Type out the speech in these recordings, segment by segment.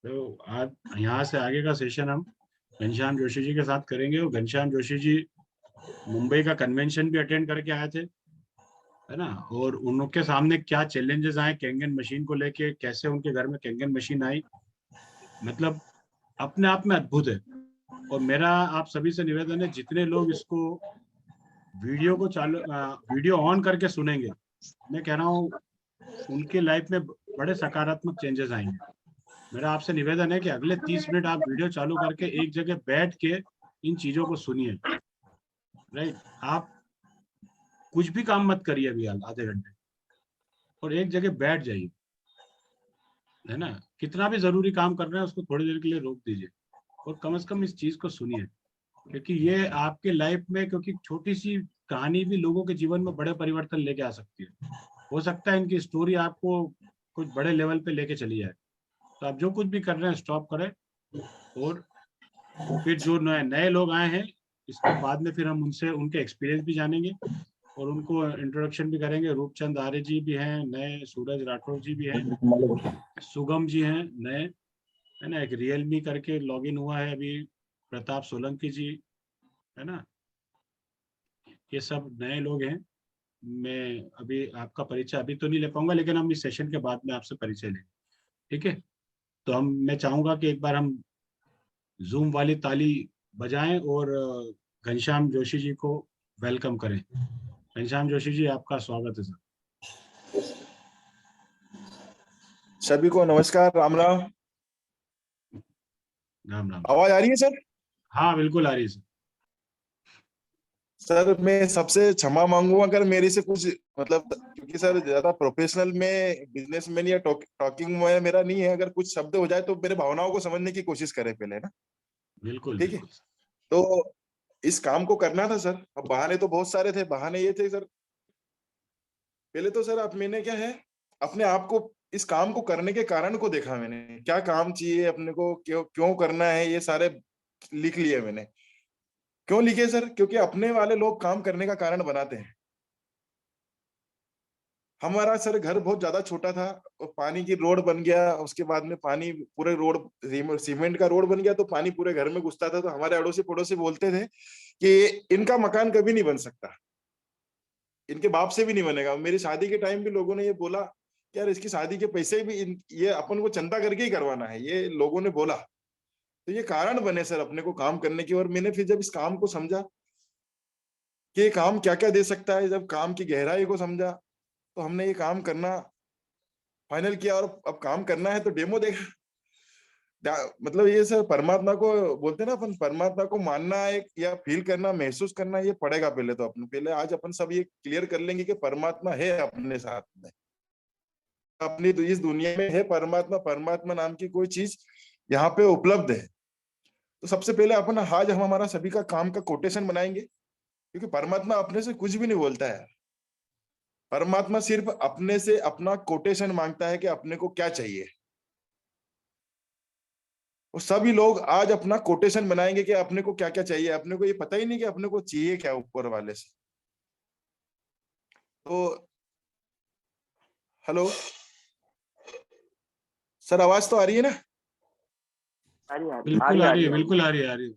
तो आज यहाँ से आगे का सेशन हम घनश्याम जोशी जी के साथ करेंगे। और घनश्याम जोशी जी मुंबई का कन्वेंशन भी अटेंड करके आए थे, है ना। और उनके सामने क्या चैलेंजेस आए कैंगन मशीन को लेके, कैसे उनके घर में कैंगन मशीन आई, मतलब अपने आप में अद्भुत है। और मेरा आप सभी से निवेदन है, जितने लोग इसको वीडियो को वीडियो ऑन करके सुनेंगे, मैं कह रहा हूँ उनके लाइफ में बड़े सकारात्मक चेंजेस आएंगे। मेरा आपसे निवेदन है कि अगले 30 मिनट आप वीडियो चालू करके एक जगह बैठ के इन चीजों को सुनिए। राइट, आप कुछ भी काम मत करिए अभी आधे घंटे, और एक जगह बैठ जाइए, है ना। कितना भी जरूरी काम कर रहे हैं उसको थोड़ी देर के लिए रोक दीजिए और कम से कम इस चीज को सुनिए, क्योंकि ये आपके लाइफ में, क्योंकि छोटी सी कहानी भी लोगों के जीवन में बड़े परिवर्तन लेके आ सकती है। हो सकता है इनकी स्टोरी आपको कुछ बड़े लेवल पे लेके चली जाए। तो आप जो कुछ भी कर रहे हैं स्टॉप करें। और फिर जो नए नए लोग आए हैं, इसके बाद में फिर हम उनसे उनके एक्सपीरियंस भी जानेंगे और उनको इंट्रोडक्शन भी करेंगे। रूपचंद आर्य जी भी हैं नए, सूरज राठौर जी भी हैं, सुगम जी हैं नए, है ना। एक रियलमी करके लॉगिन हुआ है अभी, प्रताप सोलंकी जी, है ना। ये सब नए लोग हैं। मैं अभी आपका परिचय अभी तो नहीं ले पाऊंगा, लेकिन हम इस सेशन के बाद में आपसे परिचय लेंगे, ठीक है। तो मैं चाहूंगा कि एक बार हम जूम वाली ताली बजाएं और घनश्याम जोशी जी को वेलकम करें। घनश्याम जोशी जी, आपका स्वागत है सर। सभी को नमस्कार, राम राम। राम राम। आवाज आ रही है सर? हाँ बिल्कुल आ रही है सर। सर मैं सबसे क्षमा मांगूंगा अगर मेरे से कुछ मतलब, क्योंकि सर ज्यादा प्रोफेशनल में बिजनेसमैन या टॉकिंग में मेरा नहीं है। अगर कुछ शब्द हो जाए तो मेरे भावनाओं को समझने की कोशिश करें पहले ना। बिल्कुल ठीक है। बिल्कुल सर। तो इस काम को करना था सर। अब बहाने तो बहुत सारे थे। बहाने ये थे सर, पहले तो सर अब मैंने क्या है, अपने आप को इस काम को करने के कारण को देखा। मैंने क्या काम चाहिए अपने को, क्यों क्यों करना है, ये सारे लिख लिए मैंने। क्यों लिखे सर? क्योंकि अपने वाले लोग काम करने का कारण बनाते हैं। हमारा सर घर बहुत ज्यादा छोटा था और पानी की रोड बन गया, उसके बाद में पानी पूरे रोड सीमेंट का रोड बन गया तो पानी पूरे घर में घुसता था। तो हमारे अड़ोसी पड़ोसी बोलते थे कि इनका मकान कभी नहीं बन सकता, इनके बाप से भी नहीं बनेगा। मेरी शादी के टाइम भी लोगों ने ये बोला कि यार इसकी शादी के पैसे भी ये अपन को चंदा करके ही करवाना है, ये लोगों ने बोला। तो ये कारण बने सर अपने को काम करने की। और मैंने फिर जब इस काम को समझा कि ये काम क्या क्या दे सकता है, जब काम की गहराई को समझा, तो हमने ये काम करना फाइनल किया। और अब काम करना है तो डेमो देखा। मतलब ये सर परमात्मा को बोलते हैं ना अपन, परमात्मा को मानना एक या फील करना, महसूस करना, ये पड़ेगा पहले तो अपन। पहले आज अपन सब ये क्लियर कर लेंगे कि परमात्मा है अपने साथ में, अपनी तो इस दुनिया में है परमात्मा। परमात्मा नाम की कोई चीज यहाँ पे उपलब्ध है। तो सबसे पहले अपन आज हम हमारा सभी का काम का कोटेशन बनाएंगे, क्योंकि परमात्मा अपने से कुछ भी नहीं बोलता है। परमात्मा सिर्फ अपने से अपना कोटेशन मांगता है कि अपने को क्या चाहिए। और सभी लोग आज अपना कोटेशन बनाएंगे कि अपने को क्या क्या चाहिए। अपने को ये पता ही नहीं कि अपने को चाहिए क्या ऊपर वाले से। तो हेलो सर, आवाज तो आ रही है ना? बिल्कुल आ रही है, बिल्कुल आ रही है, आ रही है।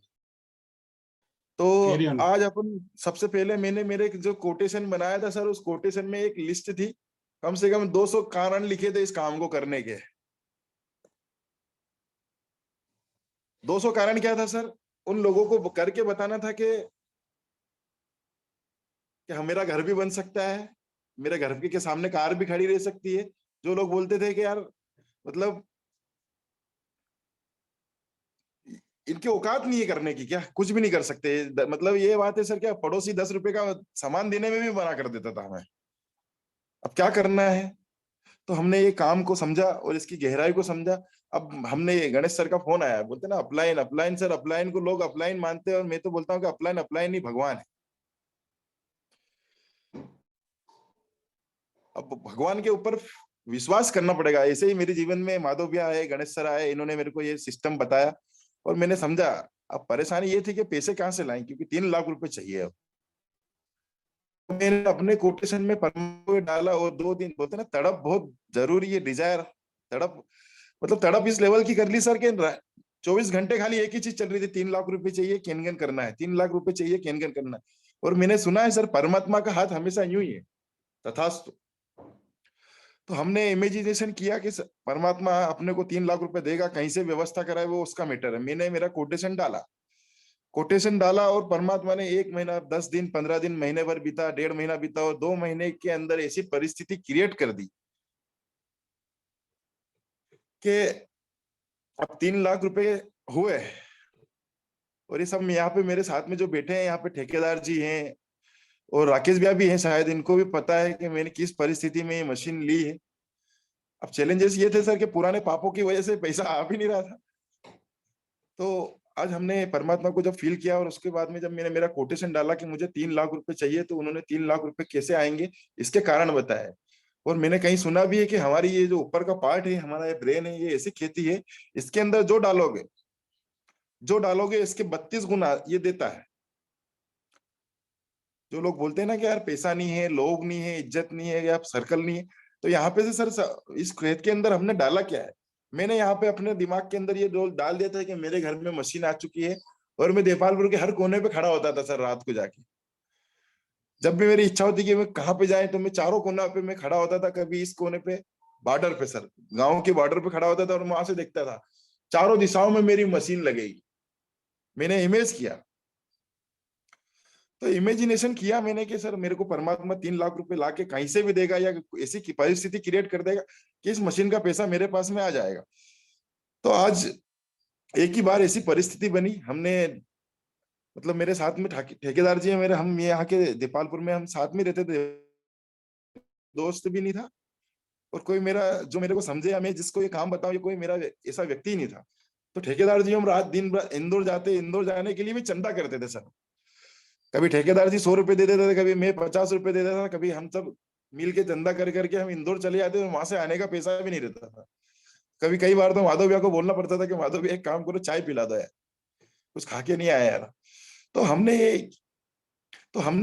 तो कैरी ऑन। आज अपन सबसे पहले मैंने मेरे जो कोटेशन बनाया था सर, उस कोटेशन में एक लिस्ट थी, कम से कम 200 कारण लिखे थे इस काम को करने के। 200 कारण क्या था सर? उन लोगों को करके बताना था कि हाँ मेरा घर भी बन सकता है, मेरे घर के सामने कार भी खड़ी रह सकती है। जो लोग बोलते थे कि यार मतलब इनकी औकात नहीं है करने की, क्या कुछ भी नहीं कर सकते। मतलब ये बात है सर, क्या पड़ोसी 10 रुपए का सामान देने में भी मना कर देता था हमें। अब क्या करना है? तो हमने ये काम को समझा और इसकी गहराई को समझा। अब हमने ये गणेश सर का फोन आया, बोलते ना अपलाइन अपलाइन सर, अपलाइन को लोग अपलाइन मानते हैं और मैं तो बोलता हूँ कि अपलाइन अपलाइन ही भगवान है। अब भगवान के ऊपर विश्वास करना पड़ेगा। ऐसे ही मेरे जीवन में माधव भैया आए, गणेश सर आए, इन्होंने मेरे को ये सिस्टम बताया और मैंने समझा। अब परेशानी ये थी कि पैसे कहाँ से लाएं, क्योंकि 3 लाख रुपए चाहिए। अब तो मैंने अपने कोटेशन में परमात्मा डाला और 2 दिन, बोलते ना तड़प बहुत जरूरी है, डिजायर, तड़प। मतलब तड़प इस लेवल की कर ली सर कि 24 घंटे खाली एक ही चीज चल रही थी, 3 लाख रुपए चाहिए, केनगन करना है, 3 लाख रुपए चाहिए, केनगन करना है। और मैंने सुना है सर, परमात्मा का हाथ हमेशा यूं ही है, तथास्तु। तो हमने इमेजिनेशन किया कि परमात्मा अपने को 3 लाख रुपए देगा, कहीं से व्यवस्था कराए, वो उसका मैटर है। मैंने मेरा कोटेशन डाला और परमात्मा ने 1 महीना, 10 दिन, 15 दिन, महीने भर बीता, 1.5 महीना बीता, और 2 महीने के अंदर ऐसी परिस्थिति क्रिएट कर दी कि अब 3 लाख रुपए हुए। और ये सब यहाँ पे मेरे साथ में जो बैठे हैं, यहाँ पे ठेकेदार जी हैं और राकेश भैया भी हैं, शायद इनको भी पता है कि मैंने किस परिस्थिति में ये मशीन ली है। अब चैलेंजेस ये थे सर कि पुराने पापों की वजह से पैसा आ भी नहीं रहा था। तो आज हमने परमात्मा को जब फील किया और उसके बाद में जब मैंने मेरा कोटेशन डाला कि मुझे 3 लाख रुपए चाहिए, तो उन्होंने 3 लाख रुपए कैसे आएंगे इसके कारण बताए। और मैंने कहीं सुना भी है कि हमारी ये जो ऊपर का पार्ट है, हमारा ये ब्रेन है, ये ऐसी खेती है, इसके अंदर जो डालोगे इसके 32 गुना ये देता है। जो लोग बोलते हैं ना कि यार पैसा नहीं है, लोग नहीं है, इज्जत नहीं है, या सर्कल नहीं है, तो यहाँ पे से सर इस खेत के अंदर हमने डाला क्या है। मैंने यहाँ पे अपने दिमाग के अंदर ये रोल डाल दिया था कि मेरे घर में मशीन आ चुकी है, और मैं देपालपुर के हर कोने पे खड़ा होता था सर रात को जाके। जब भी मेरी इच्छा होती कि मैं कहाँ पे जाए, तो मैं चारों कोना पे मैं खड़ा होता था। कभी इस कोने पे बॉर्डर पे सर, गाँव के बॉर्डर पे खड़ा होता था और वहां से देखता था चारों दिशाओं में मेरी मशीन लगेगी। मैंने इमेज किया, तो इमेजिनेशन किया मैंने कि सर मेरे को परमात्मा 3 लाख रुपए ला के कहीं से भी देगा, या ऐसी की परिस्थिति क्रिएट कर देगा कि इस मशीन का पैसा मेरे पास में आ जाएगा। तो आज एक ही बार ऐसी परिस्थिति बनी। हमने, मतलब मेरे साथ में ठेकेदार जी है मेरे, हम यहाँ के देपालपुर में हम साथ में रहते थे, दोस्त भी नहीं था और कोई मेरा जो मेरे को समझे या मैं जिसको ये काम बताऊं, ये कोई मेरा ऐसा व्यक्ति ही नहीं था। तो ठेकेदार जी हम रात दिन इंदौर जाते, इंदौर जाने के लिए भी चंदा करते थे सर। कभी ठेकेदार जी 100 रुपए दे देते थे, कभी मैं 50 रुपए दे देता था, कभी हम सब मिल के चंदा कर करके हम इंदौर चले जाते, वहां से आने का पैसा भी नहीं रहता था। कभी कई बार तो माधव भैया को बोलना पड़ता था कि माधव भैया एक काम करो, चाय पिला दो यार, कुछ खा के नहीं आया यार। तो हमने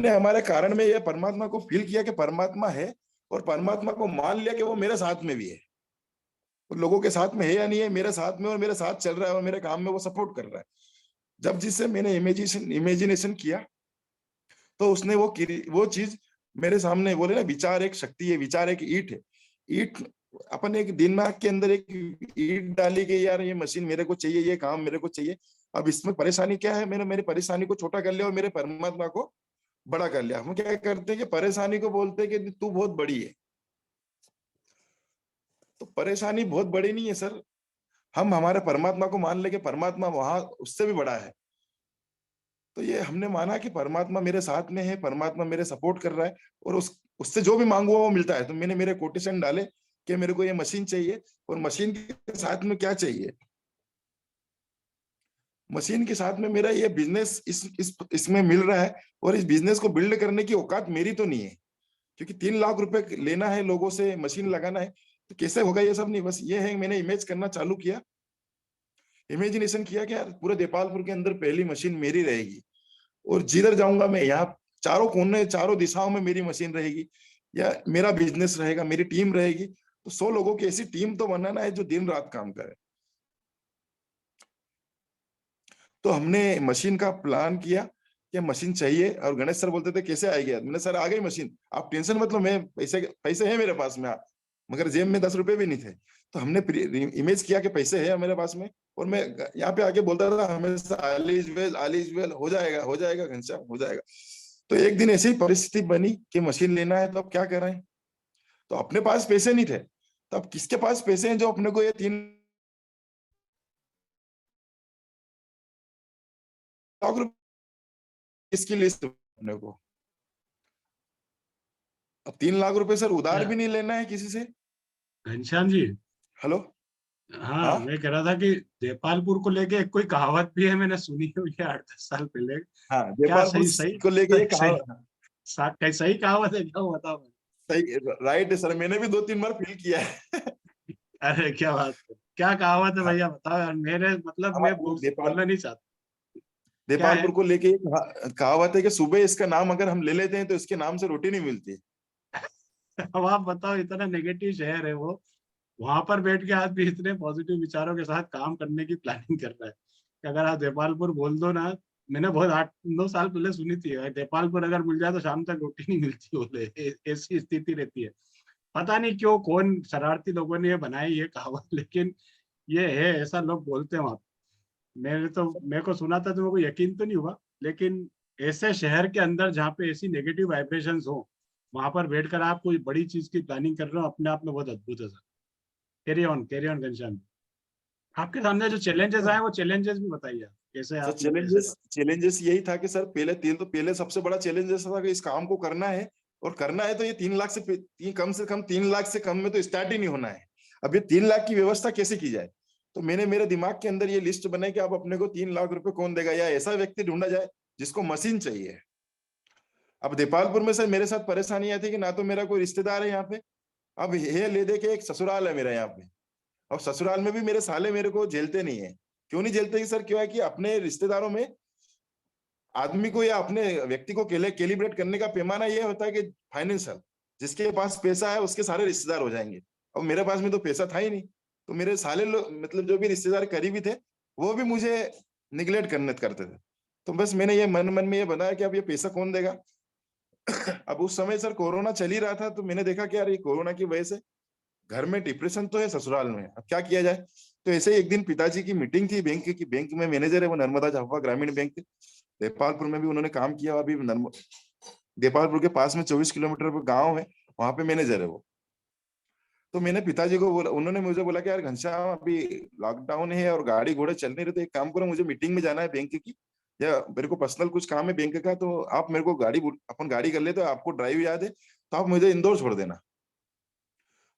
हमारे कारण में ये परमात्मा को फील किया कि परमात्मा है, और परमात्मा को मान लिया कि वो मेरे साथ में भी है। और लोगों के साथ में है या नहीं है, मेरे साथ में, और मेरे साथ चल रहा है, और मेरे काम में वो सपोर्ट कर रहा है। जब जिससे मैंने इमेजिनेशन किया, तो उसने वो चीज मेरे सामने, बोले ना विचार एक शक्ति है, विचार एक ईंट है। ईंट अपन एक दिमाग के अंदर एक ईंट डाली कि यार ये मशीन मेरे को चाहिए, ये काम मेरे को चाहिए। अब इसमें परेशानी क्या है, मैंने मेरी परेशानी को छोटा कर लिया और मेरे परमात्मा को बड़ा कर लिया। हम क्या करते हैं कि परेशानी को बोलते हैं कि तू बहुत बड़ी है, तो परेशानी बहुत बड़ी नहीं है सर। हम हमारे परमात्मा को मान ले कि परमात्मा वहां उससे भी बड़ा है। तो ये हमने माना कि परमात्मा मेरे साथ में है, परमात्मा मेरे सपोर्ट कर रहा है, और उससे जो भी मांगू वो मिलता है। तो मैंने मेरे कोटेशन डाले कि मेरे को ये मशीन चाहिए, और मशीन के साथ में क्या चाहिए, मशीन के साथ में मेरा ये बिजनेस इसमें मिल रहा है। और इस बिजनेस को बिल्ड करने की औकात मेरी तो नहीं है, क्योंकि 3 लाख रुपए लेना है लोगों से, मशीन लगाना है, तो कैसे होगा ये सब नहीं। बस ये है, मैंने इमेज करना चालू किया, इमेजिनेशन किया कि यार पूरे देपालपुर के अंदर पहली मशीन मेरी रहेगी, और जिधर जाऊंगा मैं, यहाँ चारों कोने, चारों दिशाओं में मेरी मशीन रहेगी, या मेरा बिजनेस रहेगा, मेरी टीम रहेगी। तो 100 लोगों की ऐसी टीम तो बनाना है जो दिन रात काम करे। तो हमने मशीन का प्लान किया कि मशीन चाहिए, और गणेश सर बोलते थे कैसे आएगी। मैंने सर आ गई मशीन, आप टेंशन मत लो, मैं पैसे है मेरे पास में, मगर जेब में 10 रुपए भी नहीं थे। तो हमने इमेज किया कि पैसे है मेरे पास में, और मैं यहाँ पे आके बोलता था हमेशा ऑल इज वेल, हो जाएगा घनश्याम, हो जाएगा। तो एक दिन ऐसी परिस्थिति बनी कि मशीन लेना है, तो अब क्या कर रहे हैं। तो अपने पास पैसे नहीं थे, तो अब किसके पास पैसे हैं जो अपने को ये 3 लाख रुपए इसकी लिस्ट अपने को। अब 3 लाख रुपए सर उधार क्या भी नहीं लेना है किसी से। घनश्याम जी? हेलो। हाँ, हाँ मैं कह रहा था कि देपालपुर को लेके एक कोई कहावत भी है, मैंने सुनी हुई है 8-10 साल पहले। हाँ, क्या देपालपुर सही सही को लेके ये कहा। सही कहीं सही कहावत है क्या, वो बताओ। सही, राइट है सर, मैंने भी 2-3 बार फील किया है। अरे क्या बात है, क्या कहावत है हाँ, भैया, बताओ यार। मेरे मतलब मैं वो बोलना नहीं चाहता। क्या है? देपालपुर को लेके एक कहावत है कि सुबह इसका नाम अगर हम ले लेते हैं तो इसके नाम से रोटी नहीं मिलती। अब आप बताओ, इतना नेगेटिव शहर है वो, वहां पर बैठ के आदमी इतने पॉजिटिव विचारों के साथ काम करने की प्लानिंग कर रहा है कि अगर आप देपालपुर बोल दो ना, मैंने बहुत 8-9 साल पहले सुनी थी, देपालपुर अगर मिल जाए तो शाम तक रोटी नहीं मिलती, बोले ऐसी स्थिति रहती है। पता नहीं क्यों कौन शरारती लोगों ने ये बनाई ये कहावत, लेकिन ये है, ऐसा लोग बोलते हैं वहां पे। मेरे को सुना था तो मेरे को यकीन तो नहीं हुआ, लेकिन ऐसे शहर के अंदर जहाँ पे ऐसी नेगेटिव वाइब्रेशंस हो, वहां पर बैठकर आप कोई बड़ी चीज की प्लानिंग कर रहे हो, अपने आप में बहुत अद्भुत है सर। Carry on Ghanshyam. आपके सामने जो चैलेंजेस आए वो चैलेंजेस भी बताइए आप, कैसे सर आपने कैसे चैलेंजेस यही था कि सर पहले सबसे बड़ा चैलेंज ऐसा था कि इस काम को करना है, और करना है तो ये 3 लाख कम से कम 3 लाख से कम में तो स्टार्ट ही नहीं होना है। अब ये 3 लाख की व्यवस्था कैसे की जाए? तो मैंने मेरे दिमाग के अंदर ये लिस्ट बनाई कि अब अपने को 3 लाख रुपए कौन देगा, या ऐसा व्यक्ति ढूंढा जाए जिसको मशीन चाहिए। अब देपालपुर में सर मेरे साथ परेशानी आई थी कि ना तो मेरा कोई रिश्तेदार है यहाँ पे, अब ये ले दे के एक ससुराल है मेरा यहाँ पे, और ससुराल में भी मेरे साले मेरे को झेलते नहीं है। क्यों नहीं झेलते सर? क्यों है कि अपने रिश्तेदारों में आदमी को या अपने व्यक्ति को कैलिब्रेट करने का पैमाना ये होता है कि फाइनेंशियल, जिसके पास पैसा है उसके सारे रिश्तेदार हो जाएंगे। अब मेरे पास में तो पैसा था ही नहीं, तो मेरे साले लोग मतलब जो भी रिश्तेदार करीबी थे वो भी मुझे निगलेक्ट करते थे। तो बस मैंने ये मन मन में ये बनाया कि अब ये पैसा कौन देगा। अब उस समय सर कोरोना चल ही रहा था, तो मैंने देखा कि यार ये कोरोना की वजह से घर में डिप्रेशन तो है, ससुराल में अब क्या किया जाए। तो ऐसे ही एक दिन पिताजी की मीटिंग थी बैंक की, बैंक में मैनेजर है वो नर्मदा झापा ग्रामीण बैंक, देपालपुर में भी उन्होंने काम किया। अभी देपालपुर के पास में 24 किलोमीटर पर गांव है, वहां पे मैनेजर है वो। तो मैंने पिताजी को बोला, उन्होंने मुझे बोला कि यार घनश्याम अभी लॉकडाउन है और गाड़ी घोड़े चल नहीं रहे, तो एक काम करो, मुझे मीटिंग में जाना है बैंक की, या मेरे को पर्सनल कुछ काम है बैंक का, तो आप मेरे को अपन गाड़ी कर ले, तो आपको ड्राइव याद है तो आप मुझे इंदौर छोड़ देना।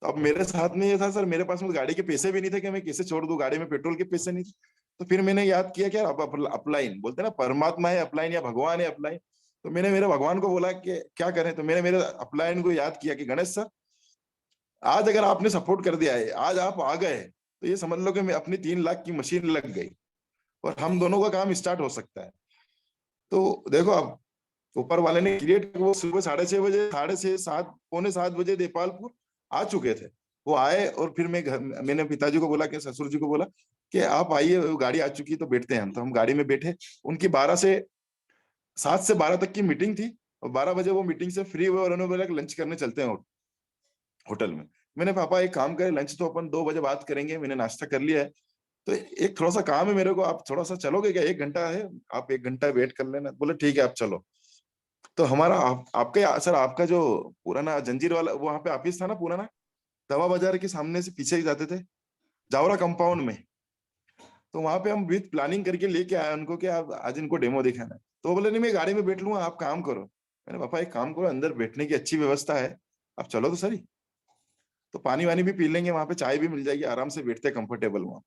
तो अब मेरे साथ में ये था सर, मेरे पास में गाड़ी के पैसे भी नहीं थे कि मैं कैसे छोड़ दूं, गाड़ी में पेट्रोल के पैसे नहीं थे। तो फिर मैंने याद किया कि यार अपलाइन बोलते हैं ना, परमात्मा है अपलाइन या भगवान है अपलाइन। तो मैंने मेरे भगवान को बोला कि क्या करें, तो मैंने मेरे अपलाइन को याद किया कि गणेश सर, आज अगर आपने सपोर्ट कर दिया है, आज आप आ गए, तो ये समझ लो कि मैं अपनी 3 लाख की मशीन लग गई और हम दोनों का काम स्टार्ट हो सकता है। तो देखो अब ऊपर वाले ने क्रिएट, वो सुबह 6:30 बजे, 6:30 7 पौने 7 बजे देपालपुर आ चुके थे। वो आए और फिर मैंने पिताजी को बोला कि ससुर जी को बोला कि आप आइए, गाड़ी आ चुकी तो बैठते हैं हम। तो हम गाड़ी में बैठे, उनकी 7 से 12 तक की मीटिंग थी, और 12 बजे वो मीटिंग से फ्री हुए और उन्होंने बोला कि लंच करने चलते हैं होटल में। मैंने पापा एक काम करें, लंच तो अपन 2 बजे बात करेंगे, मैंने नाश्ता कर लिया है, तो एक थोड़ा सा काम है मेरे को, आप थोड़ा सा चलोगे क्या? 1 घंटा है, आप 1 घंटा वेट कर लेना। बोले ठीक है आप चलो। तो हमारा आपके सर, आपका जो पुराना जंजीर वाला वहां पे ऑफिस था ना पुराना, दवा बाजार के सामने से पीछे ही जाते थे, जावरा कंपाउंड में। तो वहां पे हम विथ प्लानिंग करके लेके आए उनको कि आप आज इनको डेमो दिखाना है। तो वो बोले नहीं मैं गाड़ी में बैठ लूंगा, आप काम करो। मैंने पापा एक काम करो, अंदर बैठने की अच्छी व्यवस्था है, आप चलो तो सही, तो पानी वानी भी पी लेंगे, वहां पे चाय भी मिल जाएगी, आराम से बैठते कंफर्टेबल वहां।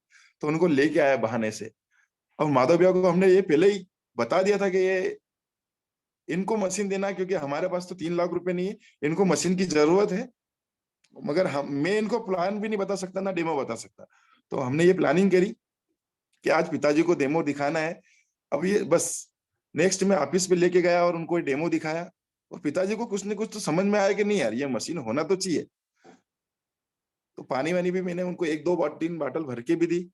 तो उनको लेके आया बहाने से। और माधव भैया को हमने ये पहले ही बता दिया था कि ये इनको मशीन देना, क्योंकि हमारे पास तो 3 लाख रुपए नहीं है, इनको मशीन की जरूरत है। मगर मैं इनको प्लान भी नहीं बता सकता ना डेमो बता सकता। तो हमने ये प्लानिंग करी कि आज पिताजी को डेमो दिखाना है। अब ये बस नेक्स्ट में ऑफिस पे लेके गया और उनको डेमो दिखाया, और पिताजी को कुछ न कुछ तो समझ में आया कि नहीं यार ये मशीन होना तो चाहिए। तो पानी वानी भी मैंने उनको 1-2 3 बॉटल भर के भी दी।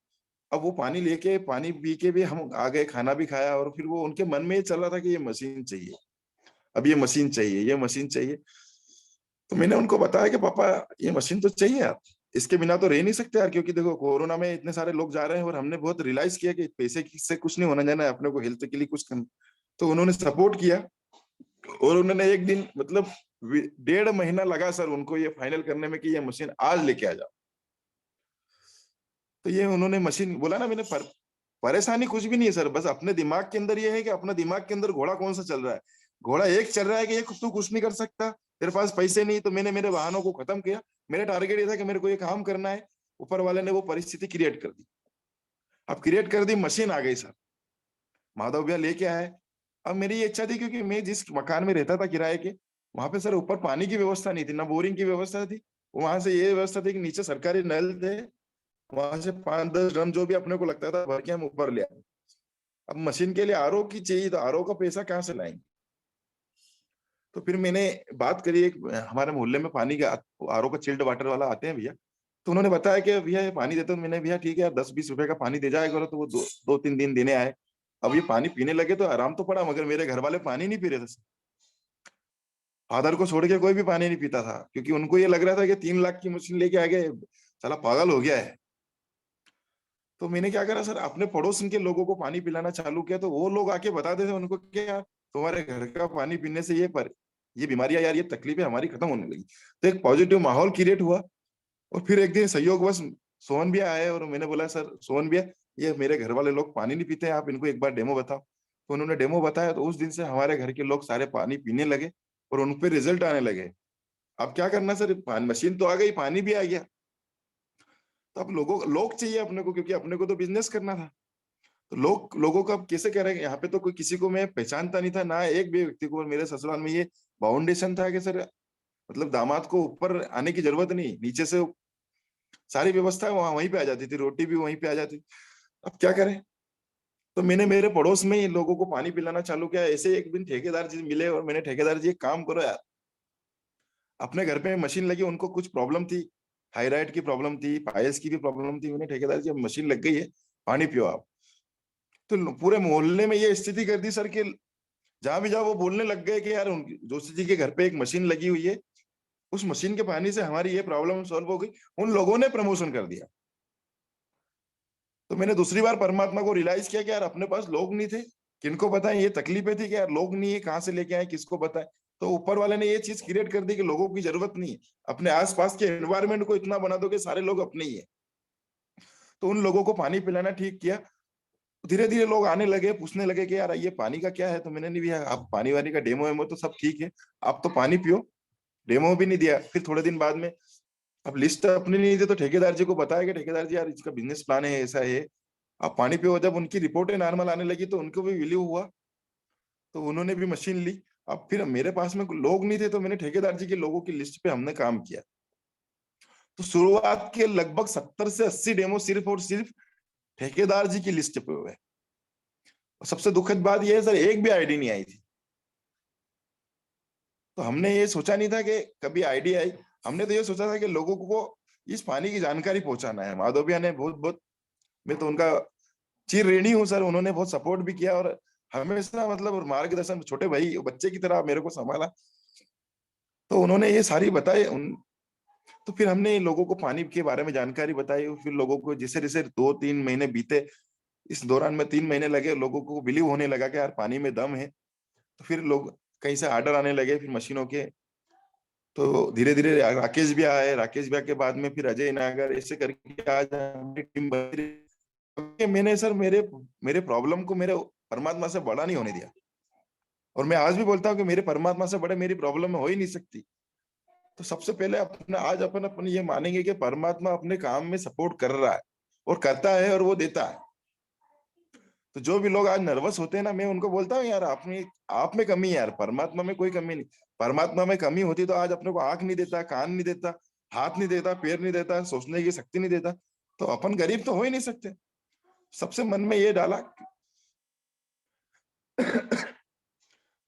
अब वो पानी लेके पानी पी के भी हम आ गए, खाना भी खाया, और फिर वो उनके मन में ये चल रहा था कि ये मशीन चाहिए, अब ये मशीन चाहिए, ये मशीन चाहिए। तो मैंने उनको बताया कि पापा ये मशीन तो चाहिए यार, इसके बिना तो रह नहीं सकते यार, क्योंकि देखो कोरोना में इतने सारे लोग जा रहे हैं, और हमने बहुत रियलाइज किया कि पैसे से कुछ नहीं होना जाना है, अपने को हेल्थ के लिए कुछ करना। तो उन्होंने सपोर्ट किया, और उन्होंने एक दिन मतलब 1.5 महीना लगा सर उनको ये फाइनल करने में कि ये मशीन आज लेके आ जाओ। तो ये उन्होंने मशीन बोला ना, मैंने परेशानी कुछ भी नहीं है सर, बस अपने दिमाग के अंदर ये है कि अपना दिमाग के अंदर घोड़ा कौन सा चल रहा है। घोड़ा एक चल रहा है कि ये तू कुछ नहीं कर सकता, तेरे पास पैसे नहीं, तो मैंने मेरे वाहनों को खत्म किया। मेरा टारगेट ये था कि मेरे को ये काम करना है, ऊपर वाले ने वो परिस्थिति क्रिएट कर दी। अब क्रिएट कर दी, मशीन आ गई सर, माधव भैया लेके आए। अब मेरी ये इच्छा थी, क्योंकि मैं जिस मकान में रहता था किराए के, वहां पे सर ऊपर पानी की व्यवस्था नहीं थी, ना बोरिंग की व्यवस्था थी। वहां से ये व्यवस्था थी कि नीचे सरकारी नल थे, वहां से 5-10 ड्रम जो भी अपने को लगता था भर के हम ऊपर ले आए। अब मशीन के लिए आरओ की चाहिए, तो आरओ का पैसा कहाँ से लाएंगे? तो फिर मैंने बात करी, एक हमारे मोहल्ले में पानी का आरओ का चिल्ड वाटर वाला आते हैं भैया, तो उन्होंने बताया कि भैया ये पानी देते हो। मैंने, भैया ठीक है यार, 10-20 रुपए का पानी दे जाया करो। तो वो 2-3 दिन देने आए। अब ये पानी पीने लगे तो आराम तो पड़ा, मगर मेरे घर वाले पानी नहीं पी रहे थे। फादर को छोड़ के कोई भी पानी नहीं पीता था, क्योंकि उनको ये लग रहा था कि 3 लाख की मशीन लेके आ गए, साला पागल हो गया है। तो मैंने क्या करा सर, अपने पड़ोस के लोगों को पानी पिलाना चालू किया। तो वो लोग आके बताते थे उनको कि यार तुम्हारे घर का पानी पीने से ये बीमारियां यार, ये तकलीफें हमारी खत्म होने लगी। तो एक पॉजिटिव माहौल क्रिएट हुआ। और फिर एक दिन संयोगवश सोहन भैया आए और मैंने बोला, सर सोहन भैया, ये मेरे घर वाले लोग पानी नहीं पीते हैं, आप इनको एक बार डेमो बताओ। तो उन्होंने डेमो बताया। तो उस दिन से हमारे घर के लोग सारे पानी पीने लगे और उन पे रिजल्ट आने लगे। अब क्या करना सर, मशीन तो आ गई, पानी भी आ गया। तो अब लोग चाहिए अपने को, क्योंकि अपने को तो बिजनेस करना था। तो लोगों को अब कैसे करेंगे, यहाँ पे तो कोई किसी को मैं पहचानता नहीं था ना, एक भी व्यक्ति को। और मेरे ससुराल में ये बाउंडेशन था कि सर, मतलब दामाद को ऊपर आने की जरूरत नहीं, नीचे से सारी व्यवस्था वहां वहीं पे आ जाती थी, रोटी भी वहीं पे आ जाती। अब क्या करें। तो मैंने मेरे पड़ोस में ही लोगों को पानी पिलाना चालू किया। ऐसे एक दिन ठेकेदार जी मिले और मैंने, ठेकेदार जी एक काम करो यार, अपने घर पे मशीन लगी, उनको कुछ प्रॉब्लम थी, थायराइड की प्रॉब्लम थी, पाइल्स की भी प्रॉब्लम थी। मैंने, ठेकेदार जी अब मशीन लग गई है, पानी पियो आप। तो पूरे मोहल्ले में ये स्थिति कर दी सर कि जहां भी जाओ वो बोलने लग गए कि यार जोशी जी के घर पे एक मशीन लगी हुई है, उस मशीन के पानी से हमारी ये प्रॉब्लम सॉल्व हो गई। उन लोगों ने प्रमोशन कर दिया। तो मैंने दूसरी बार परमात्मा को रियलाइज किया कि यार अपने पास लोग नहीं थे, किनको बताएं, ये तकलीफें थी कि यार लोग नहीं है, कहाँ से लेके आए, किसको बताएं। तो ऊपर वाले ने ये चीज क्रिएट कर दी कि लोगों की जरूरत नहीं है, अपने आसपास के एनवायरनमेंट को इतना बना दो कि सारे लोग अपने ही है। तो उन लोगों को पानी पिलाना ठीक किया। धीरे धीरे लोग आने लगे, पूछने लगे कि यार ये पानी का क्या है। तो मैंने नहीं, भैया आप पानी वानी का डेमो वेमो तो सब ठीक है, आप तो पानी पियो। डेमो भी नहीं दिया। फिर थोड़े दिन बाद में, अब लिस्ट अपनी नहीं दी तो ठेकेदार जी को बताया कि ठेकेदार जी यार इसका बिजनेस प्लान है, ऐसा है, आप पानी पियो। जब उनकी रिपोर्टें नॉर्मल आने लगी तो उनको भी बिलीव हुआ, तो उन्होंने भी मशीन ली। अब फिर मेरे पास में लोग नहीं थे, तो मैंने ठेकेदार जी के लोगों की लिस्ट पे हमने काम किया। तो शुरुआत के लगभग 70 से 80 डेमो सिर्फ और सिर्फ ठेकेदार जी की लिस्ट पे हुए। और सबसे दुखद बात यह है सर, एक भी आईडी नहीं आई थी। तो हमने ये सोचा नहीं था कि कभी आईडी आई। हमने तो ये सोचा था कि लोगों को इस पानी की जानकारी पहुंचाना है। माधव भैया ने बहुत बहुत, मैं तो उनका चिर ऋणी हूँ सर, उन्होंने बहुत सपोर्ट भी किया और हमेशा मतलब और मार्गदर्शन, छोटे भाई बच्चे की तरह मेरे को संभाला। तो उन्होंने ये सारी बताए तो फिर हमने लोगों को पानी के बारे में जानकारी बताई। फिर लोगों को जैसे जैसे 2-3 महीने बीते, इस दौरान में 3 महीने लगे, लोगों को बिलीव होने लगा कि यार पानी में दम है। तो फिर लोग कहीं से ऑर्डर आने लगे फिर मशीनों के। तो धीरे धीरे राकेश भी आए, राकेश भैया के बाद में फिर अजय नागर, ऐसे करके आज हमारी टीम बन रही है। कि मैंने सर मेरे मेरे प्रॉब्लम को मेरे परमात्मा से बड़ा नहीं होने दिया। और मैं आज भी बोलता हूँ कि मेरे परमात्मा से बड़े मेरी प्रॉब्लम हो ही नहीं सकती। तो सबसे पहले अपना आज अपन ये मानेंगे कि परमात्मा अपने काम में सपोर्ट कर रहा है और करता है और वो देता है। तो जो भी लोग आज नर्वस होते हैं ना, मैं उनको बोलता हूँ यार आप में कमी है यार, परमात्मा में कोई कमी नहीं। परमात्मा में कमी होती तो आज अपने को आंख नहीं देता, कान नहीं देता, हाथ नहीं देता, पैर नहीं देता, सोचने की शक्ति नहीं देता। तो अपन गरीब तो हो ही नहीं सकते। सबसे मन में ये डाला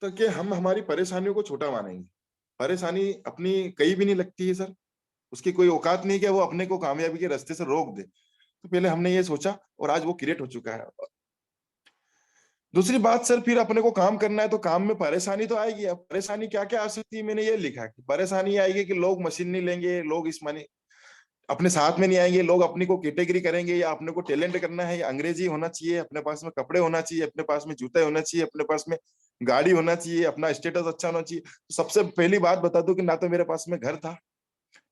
तो कि हम हमारी परेशानियों को छोटा मानेंगे। परेशानी अपनी कहीं भी नहीं लगती है सर, उसकी कोई औकात नहीं कि वो अपने को कामयाबी के रास्ते से रोक दे। तो पहले हमने ये सोचा और आज वो क्रिएट हो चुका है। दूसरी बात सर, फिर अपने को काम करना है तो काम में परेशानी तो आएगी। अब परेशानी क्या क्या आ सकती है, मैंने ये लिखा कि परेशानी आएगी कि लोग मशीन नहीं लेंगे, लोग इस माने अपने साथ में नहीं आएंगे, लोग अपनी को कैटेगरी करेंगे, या अपने को टैलेंट करना है, या अंग्रेजी होना चाहिए, अपने पास में कपड़े होना चाहिए, अपने पास में जूते होना चाहिए, अपने पास में गाड़ी होना चाहिए, अपना स्टेटस अच्छा होना चाहिए। तो सबसे पहली बात बता दूं कि ना तो मेरे पास में घर था,